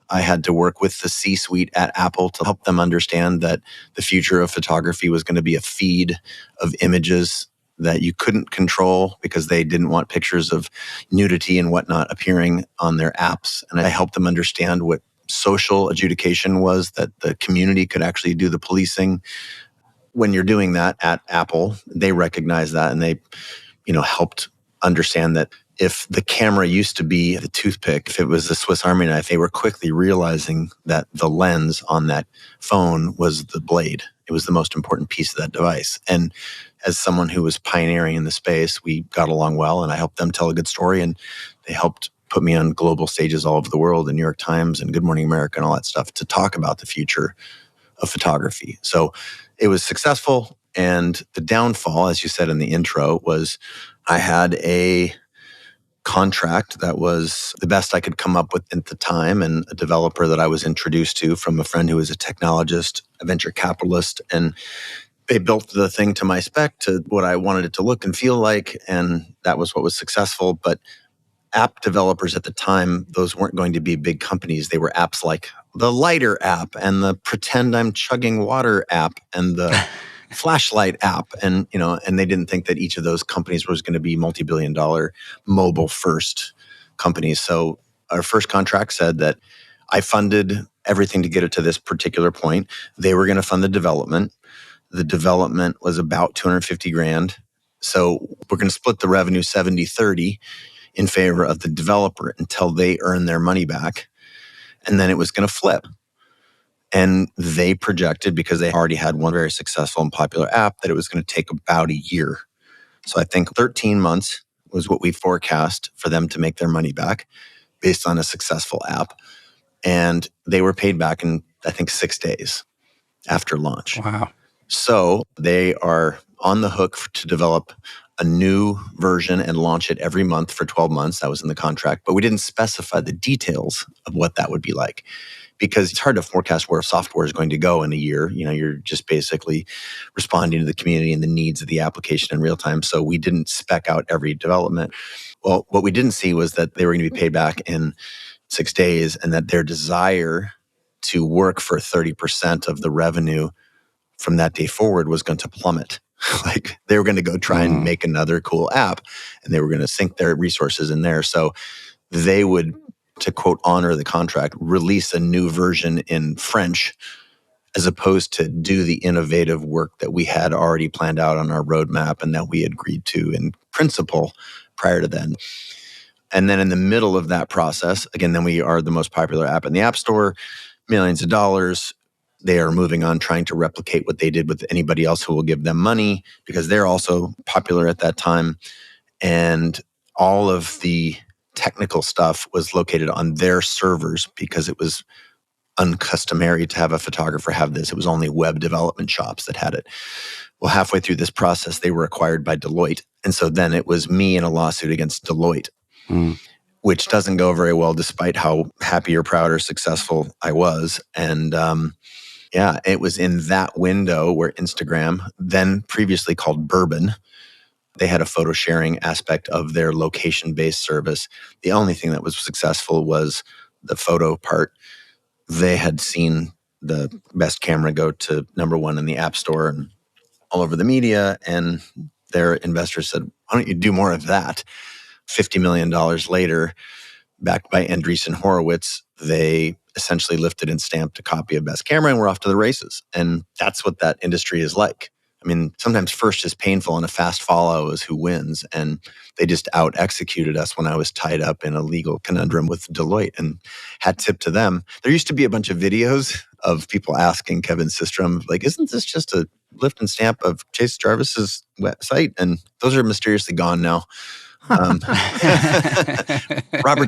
I had to work with the C-suite at Apple to help them understand that the future of photography was going to be a feed of images that you couldn't control because they didn't want pictures of nudity and whatnot appearing on their apps. And I helped them understand what social adjudication was, that the community could actually do the policing. When you're doing that at Apple, they recognize that, and they, helped understand that if the camera used to be the toothpick, if it was the Swiss Army knife, they were quickly realizing that the lens on that phone was the blade. It was the most important piece of that device. And as someone who was pioneering in the space, we got along well, and I helped them tell a good story, and they helped put me on global stages all over the world, the New York Times and Good Morning America and all that stuff, to talk about the future of photography. So it was successful. And the downfall, as you said in the intro, was I had a contract that was the best I could come up with at the time, and a developer that I was introduced to from a friend who was a technologist, a venture capitalist, and they built the thing to my spec, to what I wanted it to look and feel like, and that was what was successful. But app developers at the time, those weren't going to be big companies. They were apps like the lighter app and the pretend I'm chugging water app and the flashlight app. And, and they didn't think that each of those companies was going to be multi-billion-dollar mobile first companies. So our first contract said that I funded everything to get it to this particular point. They were going to fund the development. The development was about $250,000. So we're going to split the revenue 70-30 in favor of the developer until they earn their money back. And then it was going to flip. And they projected, because they already had one very successful and popular app, that it was going to take about a year. So I think 13 months was what we forecast for them to make their money back based on a successful app. And they were paid back in, I think, 6 days after launch. Wow. So they are on the hook to develop a new version and launch it every month for 12 months. That was in the contract. But we didn't specify the details of what that would be like, because it's hard to forecast where software is going to go in a year. You're just basically responding to the community and the needs of the application in real time. So we didn't spec out every development. Well, what we didn't see was that they were going to be paid back in 6 days, and that their desire to work for 30% of the revenue from that day forward was going to plummet. Like, they were going to go try and make another cool app, and they were going to sink their resources in there. So they would, to quote, honor the contract, release a new version in French, as opposed to do the innovative work that we had already planned out on our roadmap and that we agreed to in principle prior to then. And then in the middle of that process, again, then we are the most popular app in the App Store, millions of dollars. They are moving on, trying to replicate what they did with anybody else who will give them money, because they're also popular at that time. And all of the technical stuff was located on their servers, because it was uncustomary to have a photographer have this. It was only web development shops that had it. Well, halfway through this process, they were acquired by Deloitte. And so then it was me in a lawsuit against Deloitte. which doesn't go very well despite how happy or proud or successful I was. And yeah, it was in that window where Instagram, then previously called Bourbon, they had a photo sharing aspect of their location-based service. The only thing that was successful was the photo part. They had seen the best camera go to #1 in the App Store and all over the media, and their investors said, why don't you do more of that? $50 million later, backed by Andreessen Horowitz, they essentially lifted and stamped a copy of Best Camera and we're off to the races. And that's what that industry is like. I mean, sometimes first is painful and a fast follow is who wins. And they just out executed us when I was tied up in a legal conundrum with Deloitte, and hat tip to them. There used to be a bunch of videos of people asking Kevin Systrom, like, isn't this just a lift and stamp of Chase Jarvis's website? And those are mysteriously gone now. Robert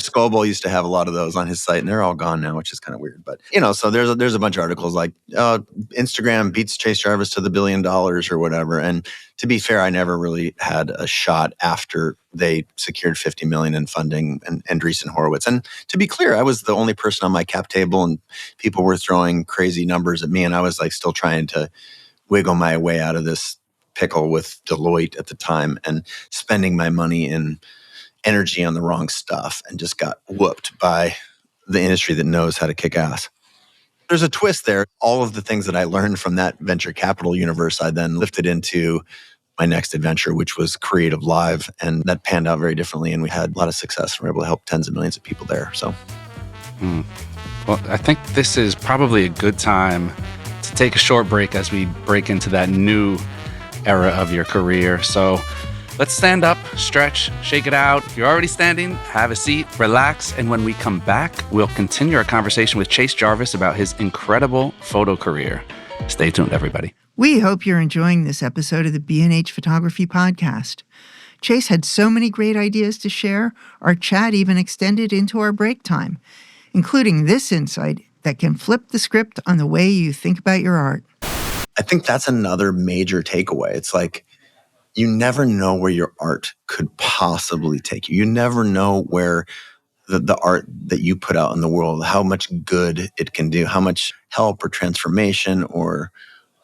Scoble used to have a lot of those on his site, and they're all gone now, which is kind of weird. But so there's a bunch of articles like Instagram beats Chase Jarvis to the $1 billion or whatever. And to be fair, I never really had a shot after they secured $50 million in funding and Andreessen Horowitz. And to be clear, I was the only person on my cap table, and people were throwing crazy numbers at me, and I was like still trying to wiggle my way out of this pickle with Deloitte at the time and spending my money in energy on the wrong stuff, and just got whooped by the industry that knows how to kick ass. There's a twist there. All of the things that I learned from that venture capital universe, I then lifted into my next adventure, which was Creative Live. And that panned out very differently. And we had a lot of success. We were able to help tens of millions of people there. So, Well, I think this is probably a good time to take a short break as we break into that new era of your career. So let's stand up, stretch, shake it out. If you're already standing, have a seat, relax. And when we come back, we'll continue our conversation with Chase Jarvis about his incredible photo career. Stay tuned, everybody. We hope you're enjoying this episode of the B&H Photography Podcast. Chase had so many great ideas to share, our chat even extended into our break time, including this insight that can flip the script on the way you think about your art. I think that's another major takeaway. It's like, you never know where your art could possibly take you. You never know where the art that you put out in the world, how much good it can do, how much help or transformation or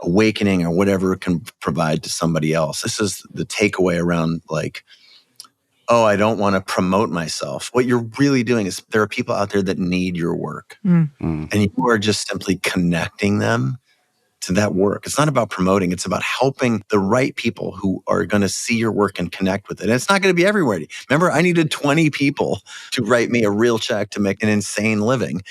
awakening or whatever it can provide to somebody else. This is the takeaway around like, oh, I don't want to promote myself. What you're really doing is there are people out there that need your work. And you are just simply connecting them to that work. It's not about promoting. It's about helping the right people who are going to see your work and connect with it. And it's not going to be everywhere. Remember, I needed 20 people to write me a real check to make an insane living.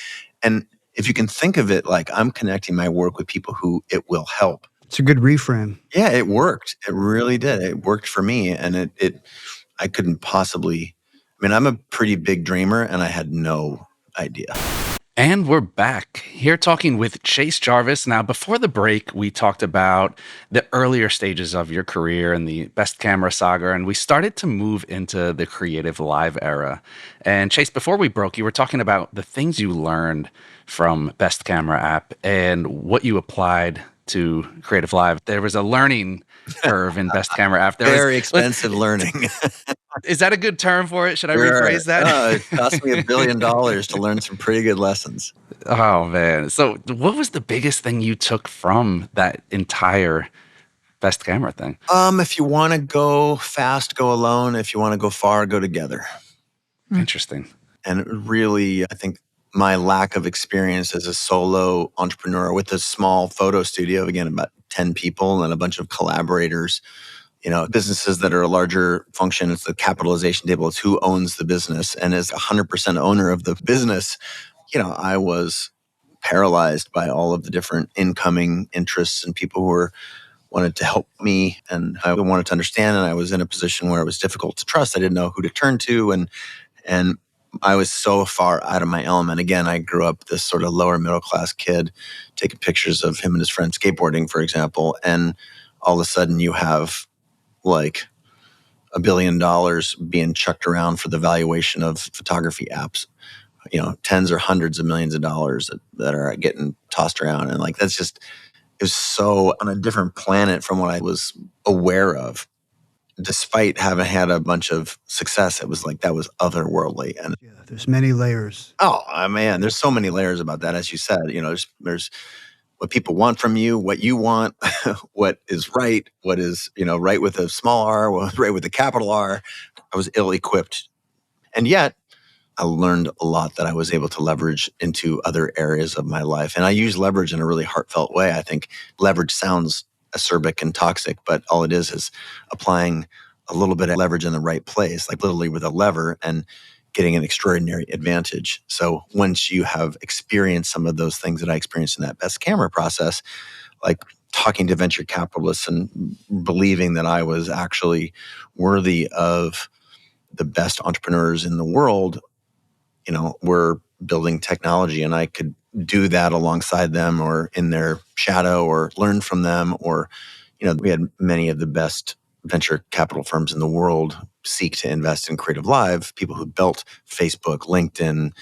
And if you can think of it like I'm connecting my work with people who it will help. It's a good reframe. Yeah, it worked. It really did. It worked for me. And I couldn't possibly, I'm a pretty big dreamer, and I had no idea. And we're back here talking with Chase Jarvis. Now, before the break, we talked about the earlier stages of your career and the Best Camera saga, and we started to move into the Creative Live era. And Chase, before we broke, you were talking about the things you learned from Best Camera app and what you applied to Creative Live. There was a learning curve in Best Camera app. Very expensive learning. Is that a good term for it? Should I rephrase that? It cost me $1 billion to learn some pretty good lessons. Oh, man. So what was the biggest thing you took from that entire Best Camera thing? If you want to go fast, go alone. If you want to go far, go together. Interesting. And really, I think my lack of experience as a solo entrepreneur with a small photo studio, again, about 10 people and a bunch of collaborators, businesses that are a larger function, it's the capitalization table, it's who owns the business. And as 100% owner of the business, I was paralyzed by all of the different incoming interests and people who wanted to help me, and I wanted to understand. And I was in a position where it was difficult to trust. I didn't know who to turn to. And I was so far out of my element. Again, I grew up this sort of lower middle class kid, taking pictures of him and his friends skateboarding, for example. And all of a sudden you have like $1 billion being chucked around for the valuation of photography apps, tens or hundreds of millions of dollars that are getting tossed around. And like, it was so on a different planet from what I was aware of. despite having had a bunch of success, it was like that was otherworldly. And Yeah, there's many layers. man, there's so many layers about that. As you said, there's what people want from you, what you want, what is right, what is, right with a small r, what is right with a capital R. I was ill equipped. And yet I learned a lot that I was able to leverage into other areas of my life. And I use leverage in a really heartfelt way. I think leverage sounds acerbic and toxic, but all it is applying a little bit of leverage in the right place, like literally with a lever and getting an extraordinary advantage. So once you have experienced some of those things that I experienced in that best camera process, like talking to venture capitalists and believing that I was actually worthy of the best entrepreneurs in the world, were building technology, and I could do that alongside them or in their shadow or learn from them. Or, we had many of the best venture capital firms in the world seek to invest in Creative Live, people who built Facebook, LinkedIn,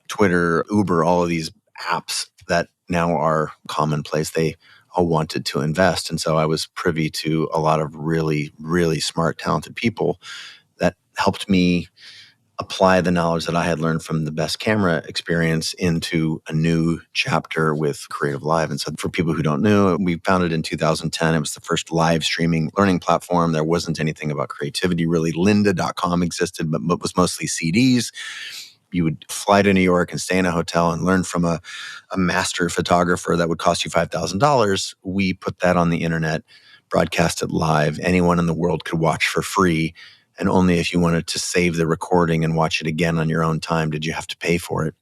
Twitter, Uber, all of these apps that now are commonplace. They all wanted to invest. And so I was privy to a lot of really, really smart, talented people that helped me apply the knowledge that I had learned from the best camera experience into a new chapter with Creative Live. And so for people who don't know, we founded in 2010. It was the first live streaming learning platform. There wasn't anything about creativity really. Lynda.com existed, but was mostly CDs. You would fly to New York and stay in a hotel and learn from a master photographer that would cost you $5,000. We put that on the internet, broadcast it live. Anyone in the world could watch for free. And only if you wanted to save the recording and watch it again on your own time did you have to pay for it.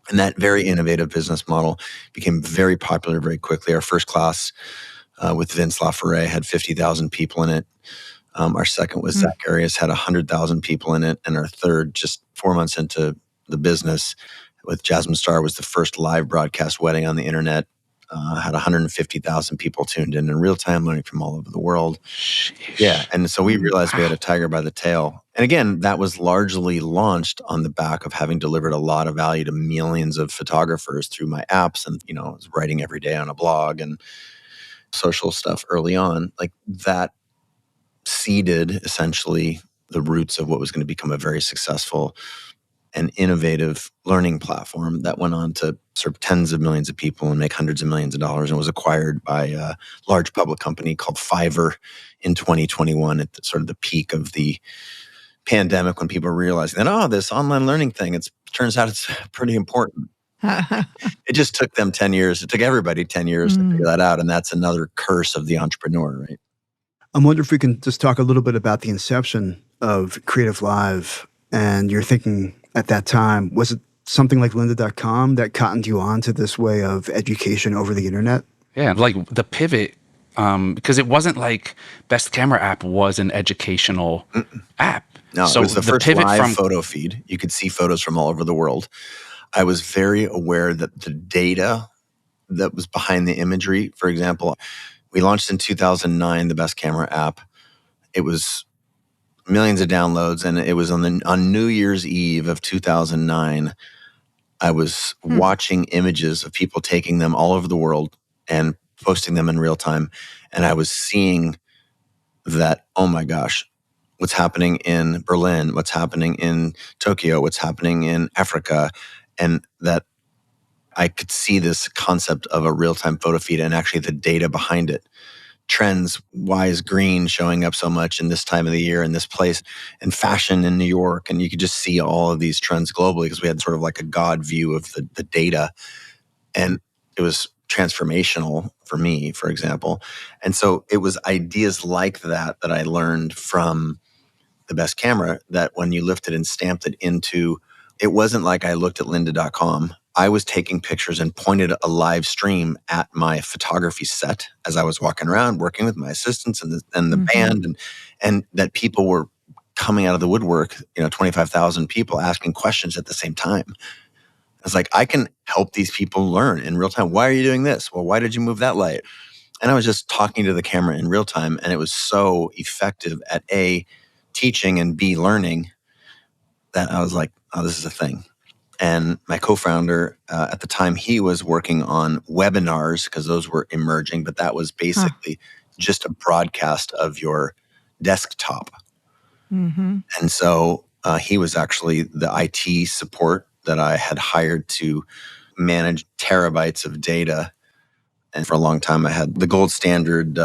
And that very innovative business model became very popular very quickly. Our first class with Vince LaFerre had 50,000 people in it. Our second was Zach Arias, had 100,000 people in it. And our third, just 4 months into the business, with Jasmine Star, was the first live broadcast wedding on the internet. Had 150,000 people tuned in real time, learning from all over the world. Sheesh. Yeah. And so we realized we had a tiger by the tail. And again, that was largely launched on the back of having delivered a lot of value to millions of photographers through my apps. And, I was writing every day on a blog and social stuff early on. Like that seeded essentially the roots of what was going to become a very successful and innovative learning platform that went on to serve tens of millions of people and make hundreds of millions of dollars, and was acquired by a large public company called Fiverr in 2021 at sort of the peak of the pandemic, when people were realizing that, this online learning thing, turns out it's pretty important. It just took them 10 years. It took everybody 10 years to figure that out. And that's another curse of the entrepreneur, right? I wonder if we can just talk a little bit about the inception of Creative Live and your thinking at that time. Was it something like lynda.com that cottoned you on to this way of education over the internet? Yeah, like the pivot, because it wasn't like Best Camera app was an educational app. No, so it was the first pivot live photo feed. You could see photos from all over the world. I was very aware that the data that was behind the imagery, for example, we launched in 2009, the Best Camera app. It was millions of downloads, and it was on New Year's Eve of 2009. I was watching images of people taking them all over the world and posting them in real time, and I was seeing that, oh my gosh, what's happening in Berlin, what's happening in Tokyo, what's happening in Africa, and that I could see this concept of a real-time photo feed and actually the data behind it. Trends, why is green showing up so much in this time of the year in this place, and fashion in New York. And you could just see all of these trends globally because we had sort of like a God view of the data. And it was transformational for me, for example. And so it was ideas like that I learned from the Best Camera, that when you lifted and stamped it into, it wasn't like I looked at lynda.com. I was taking pictures and pointed a live stream at my photography set as I was walking around, working with my assistants and the band, and that people were coming out of the woodwork, 25,000 people asking questions at the same time. I was like, I can help these people learn in real time. Why are you doing this? Well, why did you move that light? And I was just talking to the camera in real time, and it was so effective at A, teaching, and B, learning, that I was like, oh, this is a thing. And my co-founder, at the time, he was working on webinars because those were emerging, but that was basically just a broadcast of your desktop. Mm-hmm. And so he was actually the IT support that I had hired to manage terabytes of data. And for a long time, I had the gold standard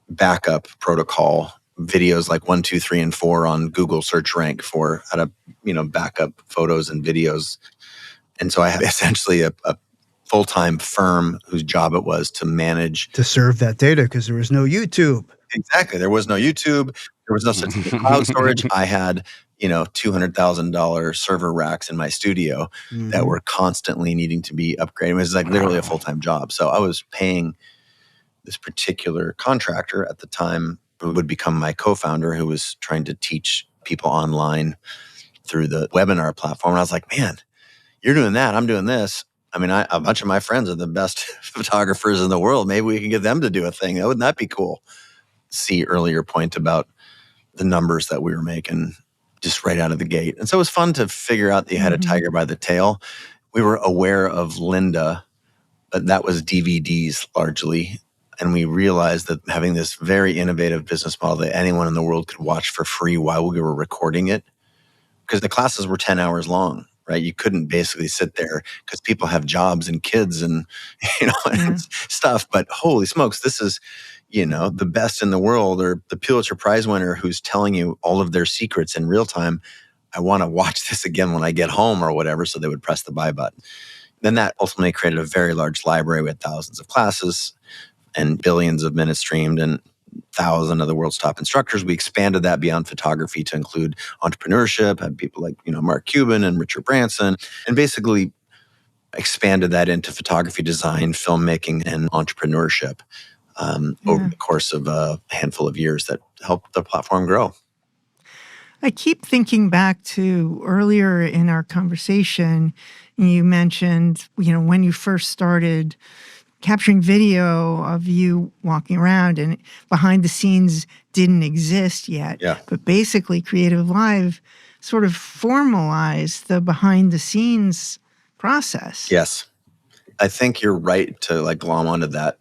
backup protocol, videos like 1, 2, 3, and 4 on Google search rank for how to, backup photos and videos. And so I had essentially a full-time firm whose job it was to manage. To serve that data because there was no YouTube. Exactly. There was no YouTube. There was no such thing as cloud storage. I had, $200,000 server racks in my studio that were constantly needing to be upgraded. It was like literally a full-time job. So I was paying this particular contractor at the time who would become my co-founder, who was trying to teach people online through the webinar platform. And I was like, man, you're doing that. I'm doing this. I mean, a bunch of my friends are the best photographers in the world. Maybe we can get them to do a thing. Wouldn't that be cool? See earlier point about the numbers that we were making just right out of the gate. And so it was fun to figure out that you had a tiger by the tail. We were aware of Linda, but that was DVDs largely. And we realized that having this very innovative business model that anyone in the world could watch for free while we were recording it, because the classes were 10 hours long, right? You couldn't basically sit there because people have jobs and kids and, and stuff. But holy smokes, this is, the best in the world, or the Pulitzer Prize winner who's telling you all of their secrets in real time. I want to watch this again when I get home or whatever. So they would press the buy button. Then that ultimately created a very large library with thousands of classes and billions of minutes streamed and thousands of the world's top instructors. We expanded that beyond photography to include entrepreneurship, had people like, Mark Cuban and Richard Branson, and basically expanded that into photography, design, filmmaking, and entrepreneurship over the course of a handful of years that helped the platform grow. I keep thinking back to earlier in our conversation, you mentioned, when you first started capturing video of you walking around, and behind the scenes didn't exist yet. Yeah. But basically Creative Live sort of formalized the behind the scenes process. Yes. I think you're right to glom onto that,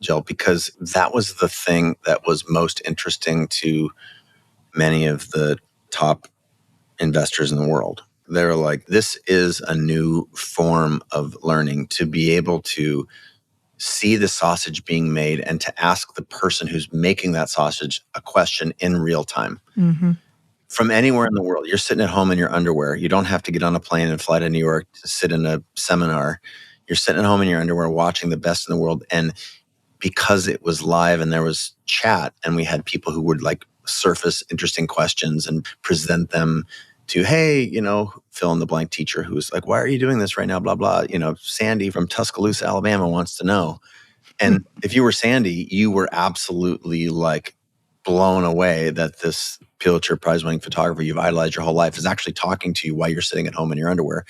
Jill, because that was the thing that was most interesting to many of the top investors in the world. They're like, this is a new form of learning, to be able to see the sausage being made and to ask the person who's making that sausage a question in real time. Mm-hmm. From anywhere in the world. You're sitting at home in your underwear. You don't have to get on a plane and fly to New York to sit in a seminar. You're sitting at home in your underwear watching the best in the world. And because it was live and there was chat, and we had people who would surface interesting questions and present them to, hey, fill in the blank teacher who's like, why are you doing this right now? Blah, blah. Sandy from Tuscaloosa, Alabama wants to know. And if you were Sandy, you were absolutely blown away that this Pulitzer Prize winning photographer you've idolized your whole life is actually talking to you while you're sitting at home in your underwear.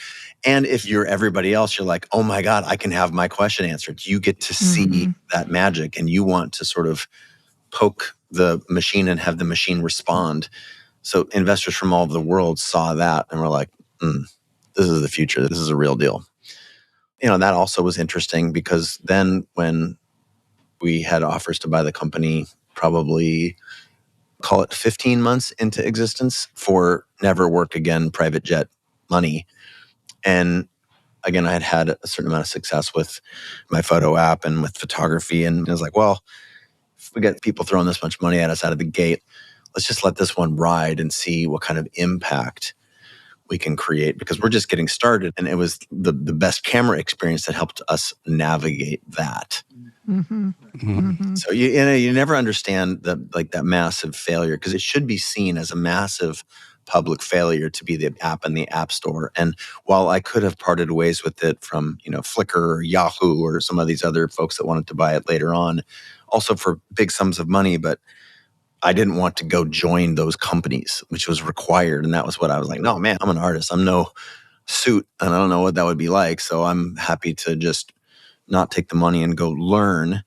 And if you're everybody else, you're like, oh my God, I can have my question answered. You get to see that magic, and you want to sort of poke the machine and have the machine respond. So investors from all over the world saw that and were like, this is the future. This is a real deal. That also was interesting because then when we had offers to buy the company, probably call it 15 months into existence, for never work again, private jet money. And again, I had had a certain amount of success with my photo app and with photography. And I was like, well, if we get people throwing this much money at us out of the gate, let's just let this one ride and see what kind of impact we can create, because we're just getting started. And it was the best camera experience that helped us navigate that. Mm-hmm. Mm-hmm. So you never understand that massive failure, because it should be seen as a massive public failure to be the app in the App Store. And while I could have parted ways with it from Flickr or Yahoo or some of these other folks that wanted to buy it later on, also for big sums of money, but I didn't want to go join those companies, which was required. And that was what I was like, no, man, I'm an artist. I'm no suit, and I don't know what that would be like. So I'm happy to just not take the money and go learn.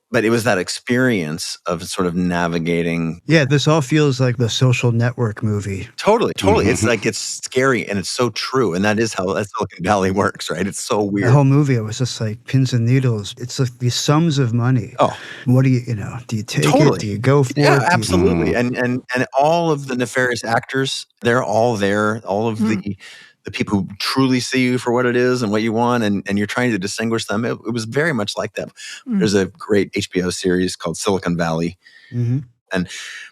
But it was that experience of sort of navigating. Yeah, this all feels like the Social Network movie. Totally. It's like, it's scary and it's so true. And that is how that Silicon Valley works, right? It's so The weird. whole movie, it was just like pins and needles. It's like these sums of money. Oh, What do do you take totally. it? Do you go for Yeah, it? Do you- absolutely. And all of the nefarious actors, they're all there. All of the people who truly see you for what it is and what you want, and you're trying to distinguish them. It was very much like that. There's a great HBO series called Silicon Valley. Mhm. And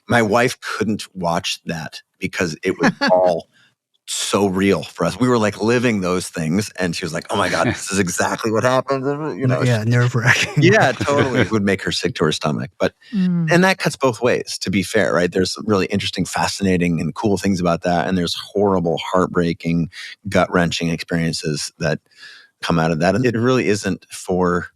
my wife couldn't watch that because it was all so real for us. We were like living those things, and she was like, "Oh my God, this is exactly what happened." Yeah, nerve-wracking. Yeah, totally. It would make her sick to her stomach. But and that cuts both ways, to be fair, right? There's some really interesting, fascinating, and cool things about that, and there's horrible, heartbreaking, gut-wrenching experiences that come out of that. And it really isn't for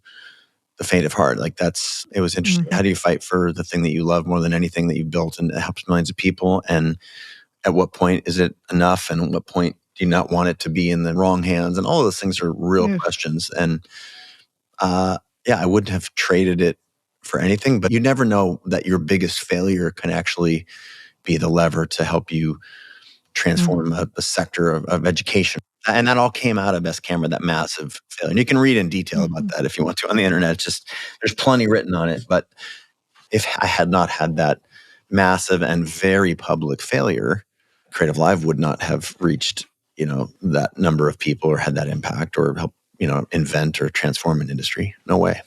the faint of heart. Like, it was interesting. How do you fight for the thing that you love more than anything that you built and it helps millions of people? And at what point is it enough? And at what point do you not want it to be in the wrong hands? And all of those things are real questions. And I wouldn't have traded it for anything, but you never know that your biggest failure can actually be the lever to help you transform a sector of education. And that all came out of Best Camera, that massive failure. And you can read in detail about that if you want to on the internet. It's just, there's plenty written on it. But if I had not had that massive and very public failure, Creative Live would not have reached, that number of people or had that impact or help, invent or transform an industry. No way.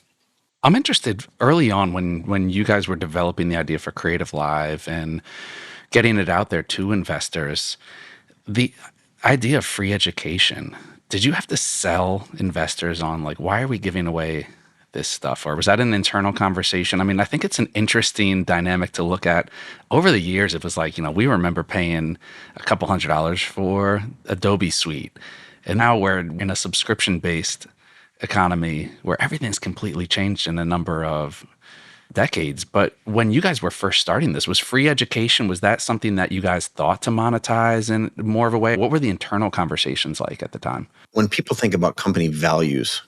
I'm interested early on when you guys were developing the idea for Creative Live and getting it out there to investors, the idea of free education. Did you have to sell investors on, like, why are we giving away this stuff? Or was that an internal conversation? I mean, I think it's an interesting dynamic to look at. Over the years, it was like, we remember paying a couple $100 for Adobe Suite. And now we're in a subscription-based economy where everything's completely changed in a number of decades. But when you guys were first starting this, was free education, was that something that you guys thought to monetize in more of a way? What were the internal conversations like at the time? When people think about company values,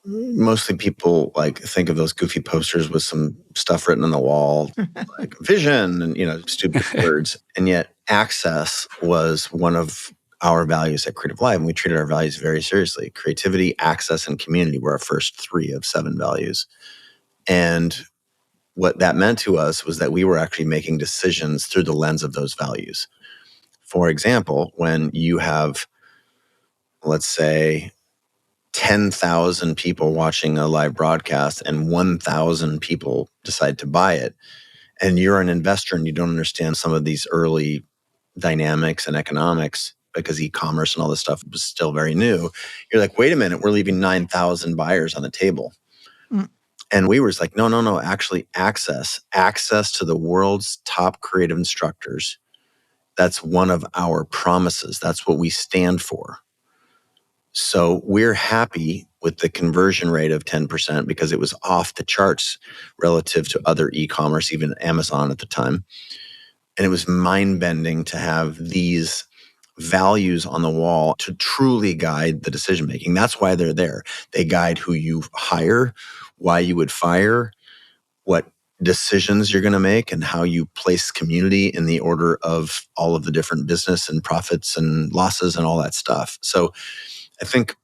mostly people think of those goofy posters with some stuff written on the wall, like vision and, stupid words. And yet access was one of our values at Creative Live, and we treated our values very seriously. Creativity, access, and community were our first 3 of 7 values. And what that meant to us was that we were actually making decisions through the lens of those values. For example, when you have, let's say, 10,000 people watching a live broadcast and 1,000 people decide to buy it, and you're an investor and you don't understand some of these early dynamics and economics because e-commerce and all this stuff was still very new, you're like, wait a minute, we're leaving 9,000 buyers on the table. And we were like, no, actually access to the world's top creative instructors. That's one of our promises. That's what we stand for. So we're happy with the conversion rate of 10% because it was off the charts relative to other e-commerce, even Amazon at the time. And it was mind-bending to have these values on the wall to truly guide the decision-making. That's why they're there. They guide who you hire, why you would fire, what decisions you're going to make, and how you place community in the order of all of the different business and profits and losses and all that stuff. So I think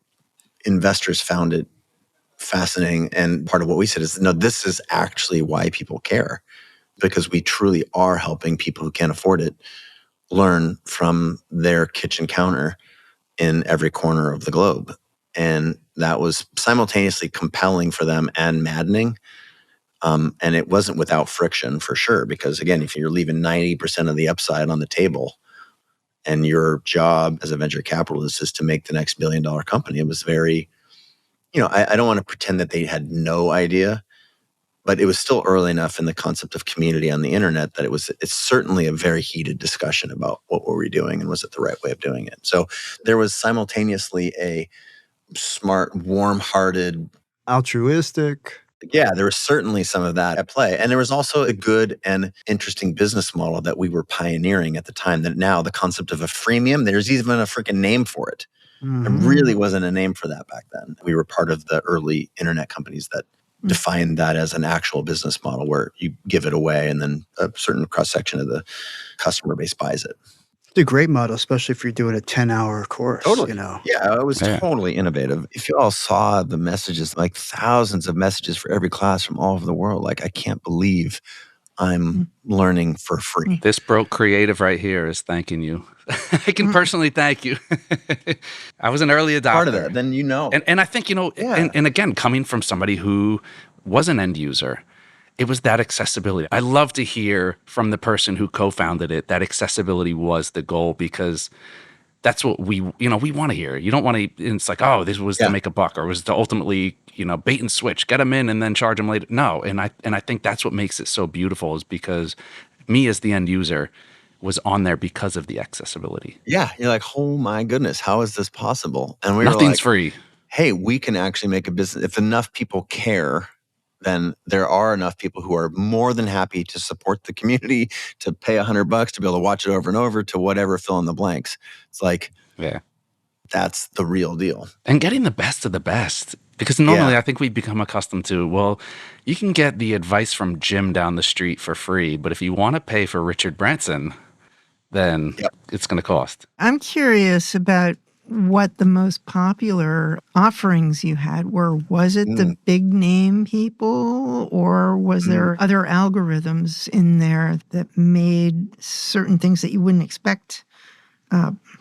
investors found it fascinating. And part of what we said is, no, this is actually why people care, because we truly are helping people who can't afford it learn from their kitchen counter in every corner of the globe. And that was simultaneously compelling for them and maddening. And it wasn't without friction, for sure, because again, if you're leaving 90% of the upside on the table and your job as a venture capitalist is to make the next $1 billion company, it was very, I don't want to pretend that they had no idea, but it was still early enough in the concept of community on the internet that it's certainly a very heated discussion about what were we doing and was it the right way of doing it. So there was simultaneously a smart, warm-hearted, altruistic. Yeah, there was certainly some of that at play. And there was also a good and interesting business model that we were pioneering at the time, that now the concept of a freemium, there's even a freaking name for it. There really wasn't a name for that back then. We were part of the early internet companies that define that as an actual business model where you give it away and then a certain cross-section of the customer base buys it. It's a great model, especially if you're doing a 10-hour course, Totally. Yeah, it was Yeah. totally innovative. If you all saw the messages, like thousands of messages for every class from all over the world, like I can't believe I'm learning for free. This broke creative right here is thanking you. I can personally thank you. I was an early adopter. Part of that, then you know. And I think, Yeah. and again, coming from somebody who was an end user, it was that accessibility. I love to hear from the person who co-founded it that accessibility was the goal, because that's what we want to hear. You don't want to, it's like, oh, this was to make a buck, or was to ultimately, bait and switch, get them in and then charge them later. No. And I think that's what makes it so beautiful, is because me as the end user was on there because of the accessibility. Yeah. You're like, oh my goodness, how is this possible? And we Nothing's were like, free. hey, we can actually make a business. If enough people care, then there are enough people who are more than happy to support the community, to pay $100 to be able to watch it over and over, to whatever, fill in the blanks. It's like, Yeah. that's the real deal. And getting the best of the best. Because normally I think we become accustomed to, well, you can get the advice from Jim down the street for free, but if you want to pay for Richard Branson, then it's going to cost. I'm curious about what the most popular offerings you had were. Was it the big name people, or was there other algorithms in there that made certain things that you wouldn't expect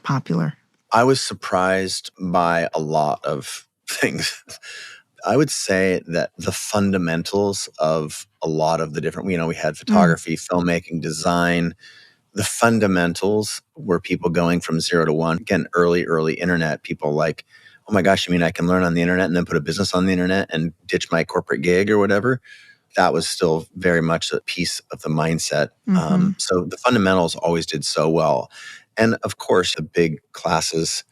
popular? I was surprised by a lot of things. I would say that the fundamentals of a lot of the different, we had photography, filmmaking, design. The fundamentals were people going from 0 to 1. Again, early internet, people like, oh my gosh, you mean I can learn on the internet and then put a business on the internet and ditch my corporate gig or whatever? That was still very much a piece of the mindset. So the fundamentals always did so well. And of course, the big classes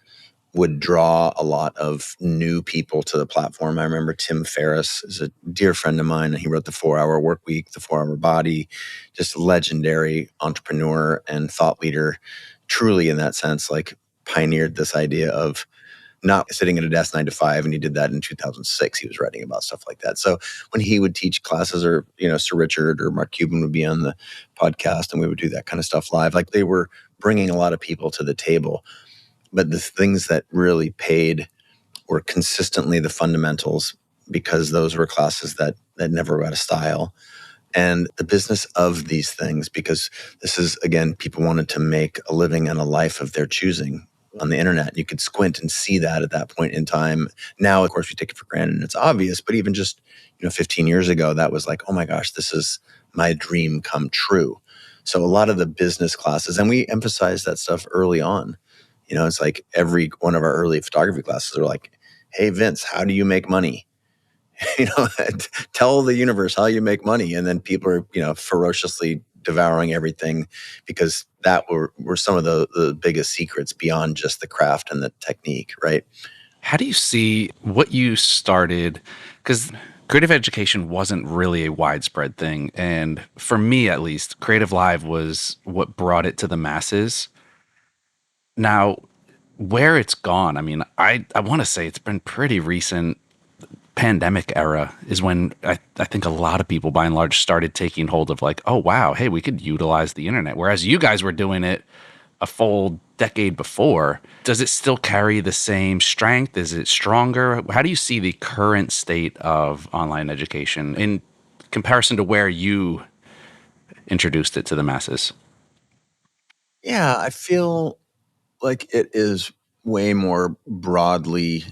would draw a lot of new people to the platform. I remember Tim Ferriss is a dear friend of mine, and he wrote The 4-Hour Work Week, The 4-Hour Body, just a legendary entrepreneur and thought leader, truly in that sense, like pioneered this idea of not sitting at a desk 9 to 5, and he did that in 2006. He was writing about stuff like that. So when he would teach classes, or, Sir Richard or Mark Cuban would be on the podcast, and we would do that kind of stuff live, like they were bringing a lot of people to the table. But the things that really paid were consistently the fundamentals, because those were classes that never got a style. And the business of these things, because this is, again, people wanted to make a living and a life of their choosing on the internet. You could squint and see that at that point in time. Now, of course, we take it for granted and it's obvious, but even just 15 years ago, that was like, oh my gosh, this is my dream come true. So a lot of the business classes, and we emphasized that stuff early on. It's like every one of our early photography classes are like, hey, Vince, how do you make money? Tell the universe how you make money. And then people are, ferociously devouring everything, because that were some of the biggest secrets beyond just the craft and the technique, right? How do you see what you started? Because creative education wasn't really a widespread thing. And for me, at least, Creative Live was what brought it to the masses. Now, where it's gone, I mean, I want to say it's been pretty recent. Pandemic era is when I think a lot of people, by and large, started taking hold of like, oh, wow, hey, we could utilize the internet. Whereas you guys were doing it a full decade before. Does it still carry the same strength? Is it stronger? How do you see the current state of online education in comparison to where you introduced it to the masses? Yeah, I feel like it is way more broadly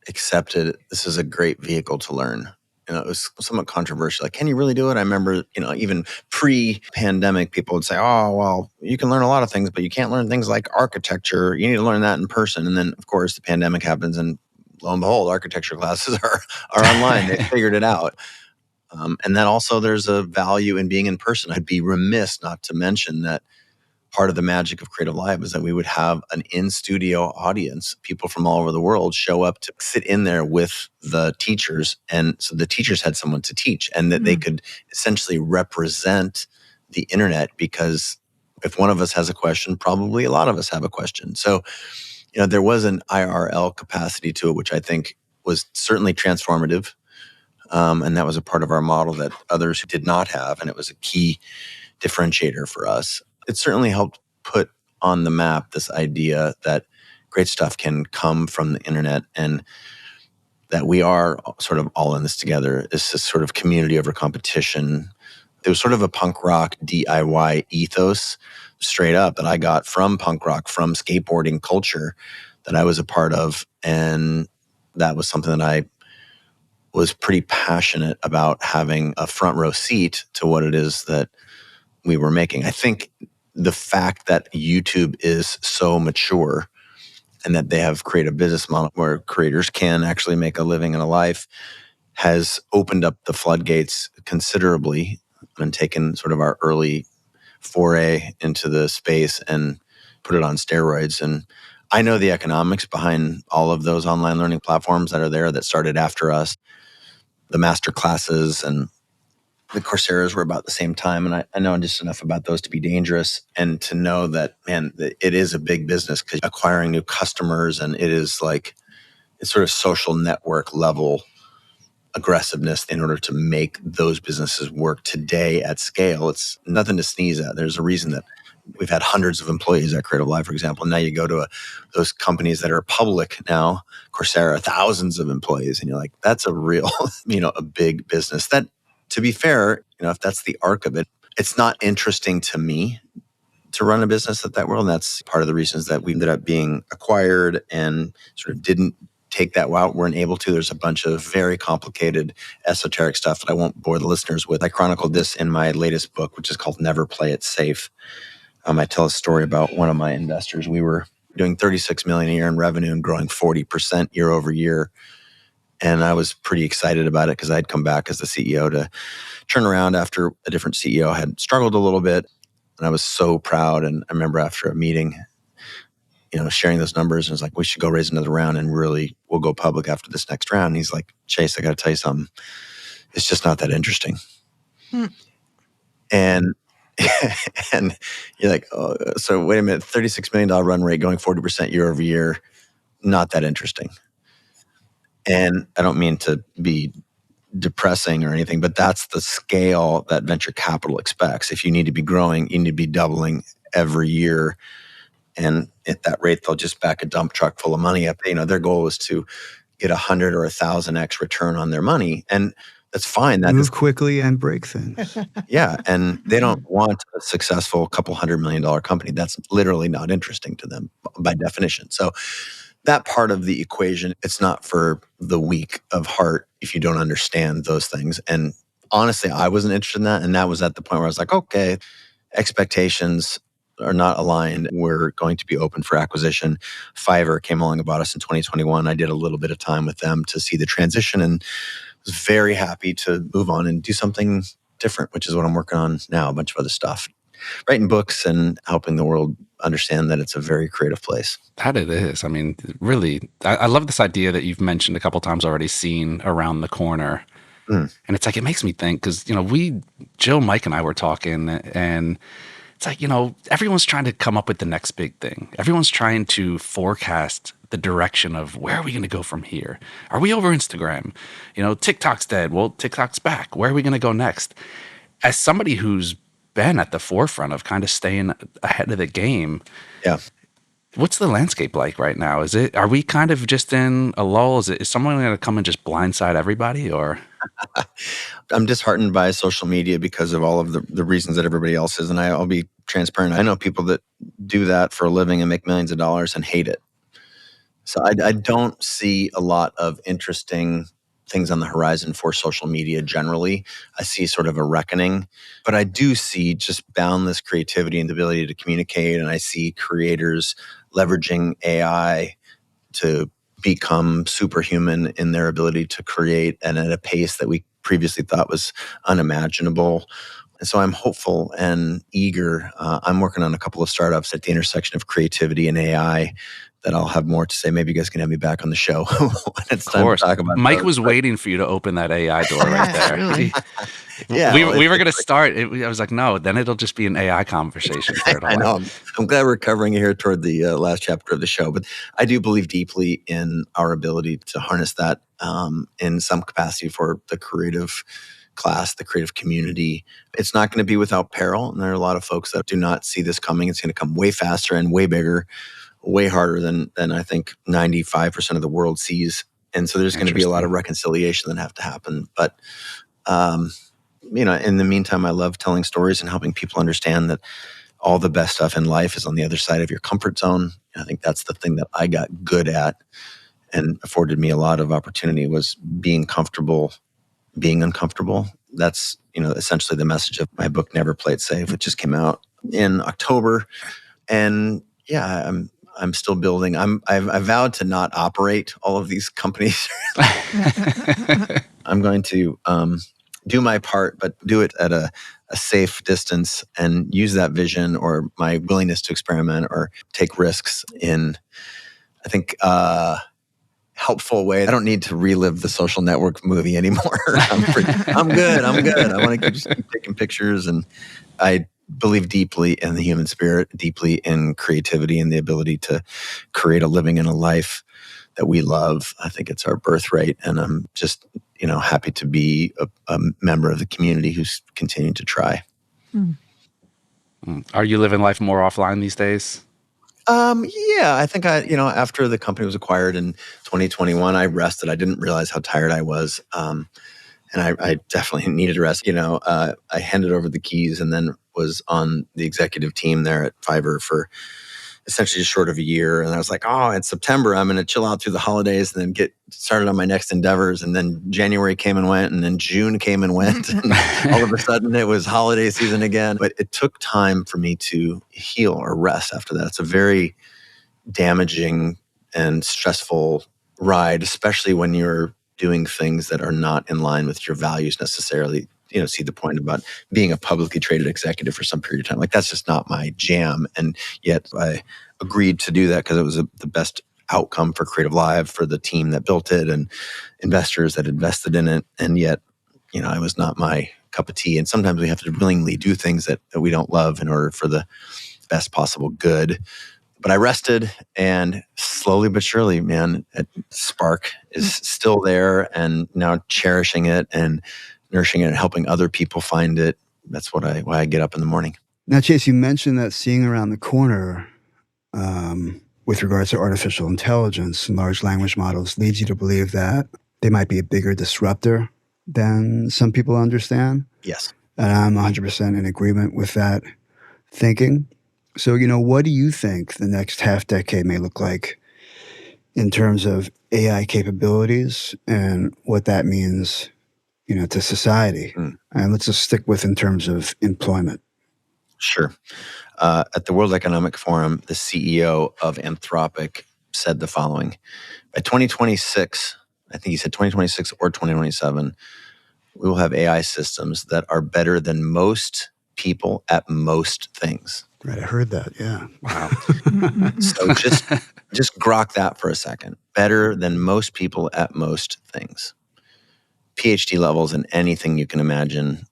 accepted. This is a great vehicle to learn. It was somewhat controversial. Like, can you really do it? I remember, even pre-pandemic, people would say, oh, well, you can learn a lot of things, but you can't learn things like architecture. You need to learn that in person. And then, of course, the pandemic happens, and lo and behold, architecture classes are online. They figured it out. And then also there's a value in being in person. I'd be remiss not to mention that part of the magic of Creative Live is that we would have an in-studio audience. People from all over the world show up to sit in there with the teachers. And so the teachers had someone to teach, and that they could essentially represent the internet, because if one of us has a question, probably a lot of us have a question. So, there was an IRL capacity to it, which I think was certainly transformative. And that was a part of our model that others did not have. And it was a key differentiator for us. It certainly helped put on the map this idea that great stuff can come from the internet and that we are sort of all in this together. It's this sort of community over competition. There was sort of a punk rock DIY ethos straight up that I got from punk rock, from skateboarding culture that I was a part of. And that was something that I was pretty passionate about, having a front row seat to what it is that we were making. I think the fact that YouTube is so mature and that they have created a business model where creators can actually make a living and a life has opened up the floodgates considerably and taken sort of our early foray into the space and put it on steroids. And I know the economics behind all of those online learning platforms that are there that started after us. The master classes and the Coursera's were about the same time. And I know just enough about those to be dangerous and to know that, man, it is a big business because acquiring new customers, and it is like, it's sort of social network level aggressiveness in order to make those businesses work today at scale. It's nothing to sneeze at. There's a reason that we've had hundreds of employees at Creative Live, for example. Now you go to those companies that are public now, Coursera, thousands of employees, and you're like, that's a real, a big business. That, to be fair, if that's the arc of it, it's not interesting to me to run a business at that world. And that's part of the reasons that we ended up being acquired and sort of didn't take that route, weren't able to. There's a bunch of very complicated esoteric stuff that I won't bore the listeners with. I chronicled this in my latest book, which is called Never Play It Safe. I tell a story about one of my investors. We were doing $36 million a year in revenue and growing 40% year over year. And I was pretty excited about it because I'd come back as the CEO to turn around after a different CEO had struggled a little bit. And I was so proud. And I remember after a meeting, sharing those numbers, and it's like, we should go raise another round and really we'll go public after this next round. And he's like, Chase, I got to tell you something. It's just not that interesting. And and you're like, oh, so wait a minute, $36 million run rate going 40% year over year, not that interesting. And I don't mean to be depressing or anything, but that's the scale that venture capital expects. If you need to be growing, you need to be doubling every year. And at that rate, they'll just back a dump truck full of money up. Their goal is to get 100 or 1,000x return on their money. And that's fine. That Move quickly and break things. Yeah. And they don't want a successful couple $100 million company. That's literally not interesting to them by definition. So that part of the equation, it's not for the weak of heart if you don't understand those things. And honestly, I wasn't interested in that. And that was at the point where I was like, okay, expectations are not aligned. We're going to be open for acquisition. Fiverr came along and bought us in 2021. I did a little bit of time with them to see the transition and was very happy to move on and do something different, which is what I'm working on now, a bunch of other stuff. Writing books and helping the world understand that it's a very creative place. That it is. I mean, really, I love this idea that you've mentioned a couple times already, seen around the corner. And it's like, it makes me think, because, Jill, Mike, and I were talking, and it's like, everyone's trying to come up with the next big thing. Everyone's trying to forecast the direction of where are we going to go from here? Are we over Instagram? TikTok's dead. Well, TikTok's back. Where are we going to go next? As somebody who's been at the forefront of kind of staying ahead of the game, yeah. What's the landscape like right now? Are we kind of just in a lull? Is someone going to come and just blindside everybody, or? I'm disheartened by social media because of all of the reasons that everybody else is. And I'll be transparent. I know people that do that for a living and make millions of dollars and hate it. So I don't see a lot of interesting things on the horizon for social media generally. I see sort of a reckoning, but I do see just boundless creativity and the ability to communicate. And I see creators leveraging AI to become superhuman in their ability to create and at a pace that we previously thought was unimaginable. And so I'm hopeful and eager. I'm working on a couple of startups at the intersection of creativity and AI that I'll have more to say. Maybe you guys can have me back on the show when it's time to talk about Mike those. was waiting for you to open that AI door right there. Really. Yeah, we were going to start. I was like, no, then it'll just be an AI conversation. I know. I'm glad we're covering it here toward the last chapter of the show. But I do believe deeply in our ability to harness that in some capacity for the creative class, the creative community. It's not going to be without peril. And there are a lot of folks that do not see this coming. It's going to come way faster and way bigger, way harder than I think 95% of the world sees. And so there's going to be a lot of reconciliation that have to happen. But, in the meantime, I love telling stories and helping people understand that all the best stuff in life is on the other side of your comfort zone. I think that's the thing that I got good at and afforded me a lot of opportunity, was being comfortable, being uncomfortable. That's, essentially the message of my book, Never Play It Safe, which just came out in October. And yeah, I'm still building. I've vowed to not operate all of these companies. I'm going to do my part, but do it at a safe distance and use that vision or my willingness to experiment or take risks in, I think, helpful way. I don't need to relive the Social Network movie anymore. I'm good. I want to just keep taking pictures, and I believe deeply in the human spirit, deeply in creativity and the ability to create a living and a life that we love. I think it's our birthright, and I'm just, happy to be a member of the community who's continuing to try. Are you living life more offline these days? Yeah, I think after the company was acquired in 2021, I rested. I didn't realize how tired I was. And I definitely needed rest. I handed over the keys and then was on the executive team there at Fiverr for essentially just short of a year. And I was like, oh, it's September. I'm going to chill out through the holidays and then get started on my next endeavors. And then January came and went, and then June came and went. And all of a sudden it was holiday season again. But it took time for me to heal or rest after that. It's a very damaging and stressful ride, especially when you're doing things that are not in line with your values necessarily. See the point about being a publicly traded executive for some period of time. Like, that's just not my jam. And yet I agreed to do that because it was the best outcome for Creative Live, for the team that built it and investors that invested in it. And yet, it was not my cup of tea. And sometimes we have to willingly do things that we don't love in order for the best possible good. But I rested, and slowly but surely, man, that spark is still there, and now cherishing it and nourishing it and helping other people find it. That's why I get up in the morning. Now, Chase, you mentioned that seeing around the corner with regards to artificial intelligence and large language models leads you to believe that they might be a bigger disruptor than some people understand. Yes. And I'm 100% in agreement with that thinking. So, what do you think the next half decade may look like in terms of AI capabilities and what that means, to society? And let's just stick with in terms of employment. Sure. At the World Economic Forum, the CEO of Anthropic said the following: by 2026, I think he said 2026 or 2027, we will have AI systems that are better than most people at most things. Right, I heard that. Yeah. Wow. So just grok that for a second. Better than most people at most things. PhD levels in anything you can imagine,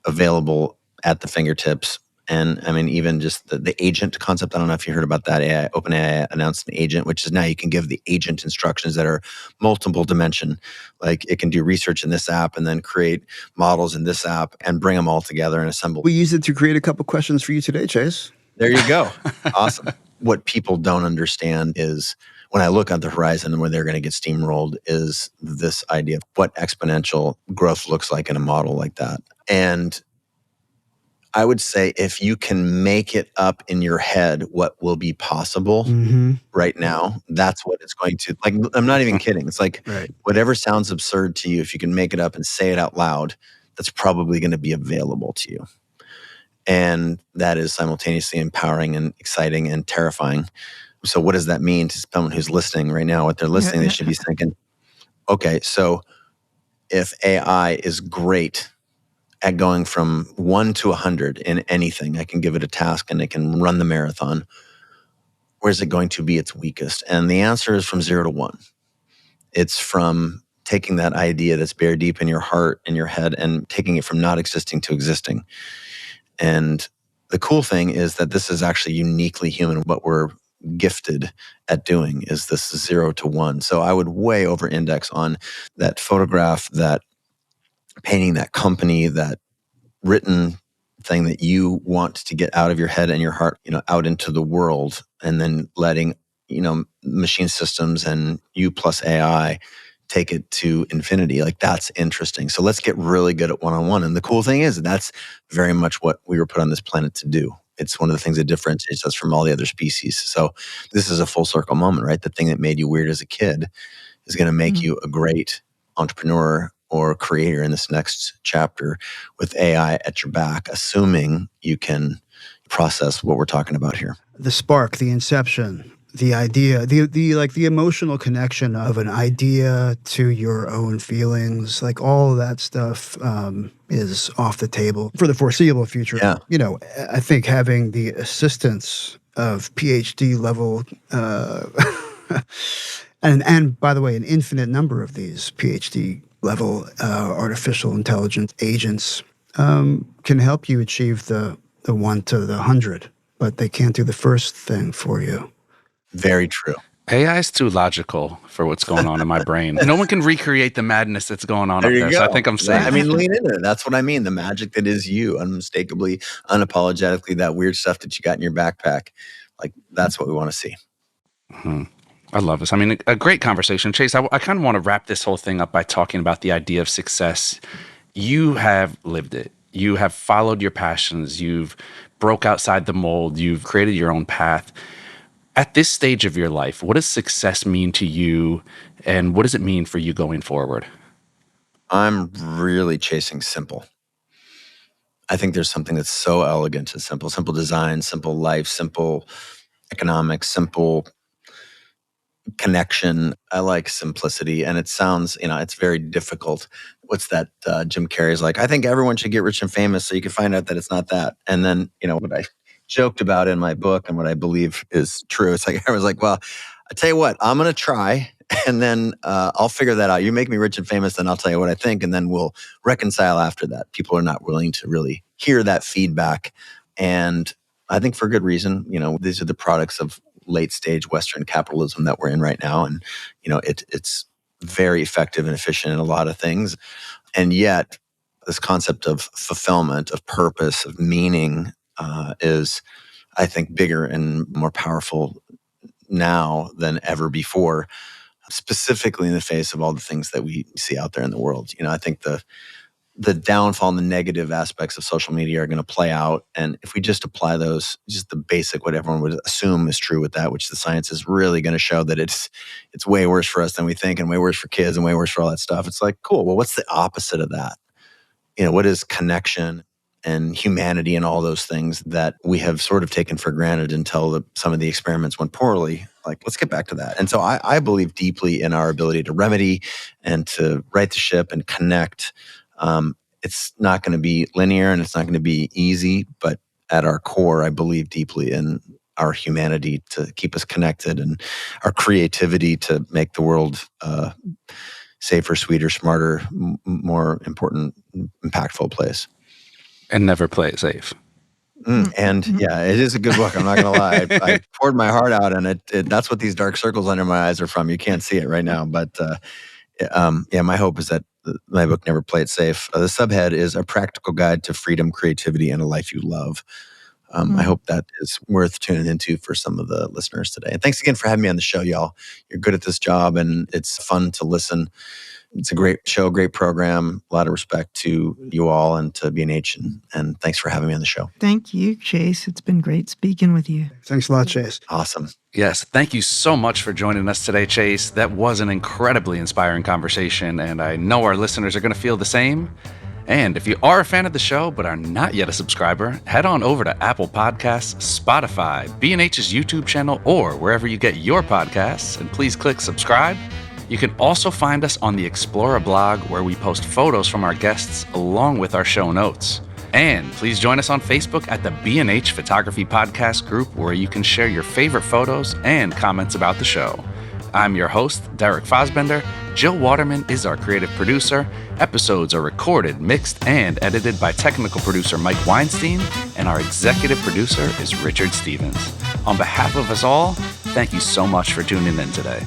available at the fingertips. And I mean, even just the agent concept. I don't know if you heard about that. OpenAI announced an agent, which is now you can give the agent instructions that are multiple dimension. Like, it can do research in this app and then create models in this app and bring them all together and assemble. We used it to create a couple questions for you today, Chase. There you go. Awesome. What people don't understand is, when I look on the horizon and where they're going to get steamrolled, is this idea of what exponential growth looks like in a model like that. And I would say, if you can make it up in your head what will be possible right now, that's what it's going to, like, I'm not even kidding. It's like, whatever sounds absurd to you, if you can make it up and say it out loud, that's probably going to be available to you. And that is simultaneously empowering and exciting and terrifying. So what does that mean to someone who's listening right now? What they're listening, they should be thinking, okay, so if AI is great at going from 1 to 100 in anything, I can give it a task and it can run the marathon, where's it going to be its weakest? And the answer is from 0 to 1. It's from taking that idea that's buried deep in your heart and your head and taking it from not existing to existing. And the cool thing is that this is actually uniquely human. What we're gifted at doing, is this 0 to 1. So I would way over index on that photograph, that painting, that company, that written thing that you want to get out of your head and your heart, out into the world, and then letting, machine systems and you plus AI take it to infinity. Like, that's interesting. So let's get really good at one-on-one. And the cool thing is that's very much what we were put on this planet to do. It's one of the things that differentiates us from all the other species. So this is a full circle moment, right? The thing that made you weird as a kid is going to make you a great entrepreneur or creator in this next chapter with AI at your back, assuming you can process what we're talking about here. The spark, the inception, the idea, the emotional connection of an idea to your own feelings, like all of that stuff is off the table for the foreseeable future. Yeah. I think having the assistance of PhD level and by the way, an infinite number of these PhD level artificial intelligence agents can help you achieve the 1 to the 100, but they can't do the first thing for you. Very true. AI is too logical for what's going on in my brain. No one can recreate the madness that's going on There up you there. go. So I think I'm safe. I mean, lean into it. That's what I mean. The magic that is you, unmistakably, unapologetically, that weird stuff that you got in your backpack. Like, that's what we want to see. I love this. I mean, a great conversation. Chase, I kind of want to wrap this whole thing up by talking about the idea of success. You have lived it. You have followed your passions. You've broke outside the mold. You've created your own path. At this stage of your life, what does success mean to you, and what does it mean for you going forward? I'm really chasing simple. I think there's something that's so elegant and simple design, simple life, simple economics, simple connection. I like simplicity, and it sounds, it's very difficult. What's that? Jim Carrey's like, I think everyone should get rich and famous so you can find out that it's not that. And then, what I joked about in my book and what I believe is true, it's like, I was like, well, I tell you what, I'm going to try, and then I'll figure that out. You make me rich and famous, then I'll tell you what I think, and then we'll reconcile after that. People are not willing to really hear that feedback. And I think for good reason. These are the products of late stage Western capitalism that we're in right now. And, it's very effective and efficient in a lot of things. And yet this concept of fulfillment, of purpose, of meaning is, I think, bigger and more powerful now than ever before, specifically in the face of all the things that we see out there in the world. I think the downfall and the negative aspects of social media are going to play out. And if we just apply those, just the basic, what everyone would assume is true with that, which the science is really going to show that it's way worse for us than we think, and way worse for kids, and way worse for all that stuff. It's like, cool. Well, what's the opposite of that? What is connection and humanity and all those things that we have sort of taken for granted until some of the experiments went poorly? Like, let's get back to that. And so I believe deeply in our ability to remedy and to right the ship and connect. It's not going to be linear and it's not going to be easy, but at our core, I believe deeply in our humanity to keep us connected, and our creativity to make the world safer, sweeter, smarter, more important, impactful place. And never play it safe. And yeah, it is a good book. I'm not going to lie. I poured my heart out, and that's what these dark circles under my eyes are from. You can't see it right now, but my hope is that my book, Never Play It Safe. The subhead is A Practical Guide to Freedom, Creativity, and a Life You Love. I hope that is worth tuning into for some of the listeners today. And thanks again for having me on the show, y'all. You're good at this job, and it's fun to listen. It's a great show, great program. A lot of respect to you all and to B&H, and thanks for having me on the show. Thank you, Chase. It's been great speaking with you. Thanks a lot, Chase. Awesome. Yes, thank you so much for joining us today, Chase. That was an incredibly inspiring conversation, and I know our listeners are going to feel the same. And if you are a fan of the show but are not yet a subscriber, head on over to Apple Podcasts, Spotify, B&H's YouTube channel, or wherever you get your podcasts, and please click subscribe. You can also find us on the Explora blog, where we post photos from our guests along with our show notes. And please join us on Facebook at the B&H Photography Podcast group, where you can share your favorite photos and comments about the show. I'm your host, Derek Fosbender. Jill Waterman is our creative producer. Episodes are recorded, mixed, and edited by technical producer Mike Weinstein, and our executive producer is Richard Stevens. On behalf of us all, thank you so much for tuning in today.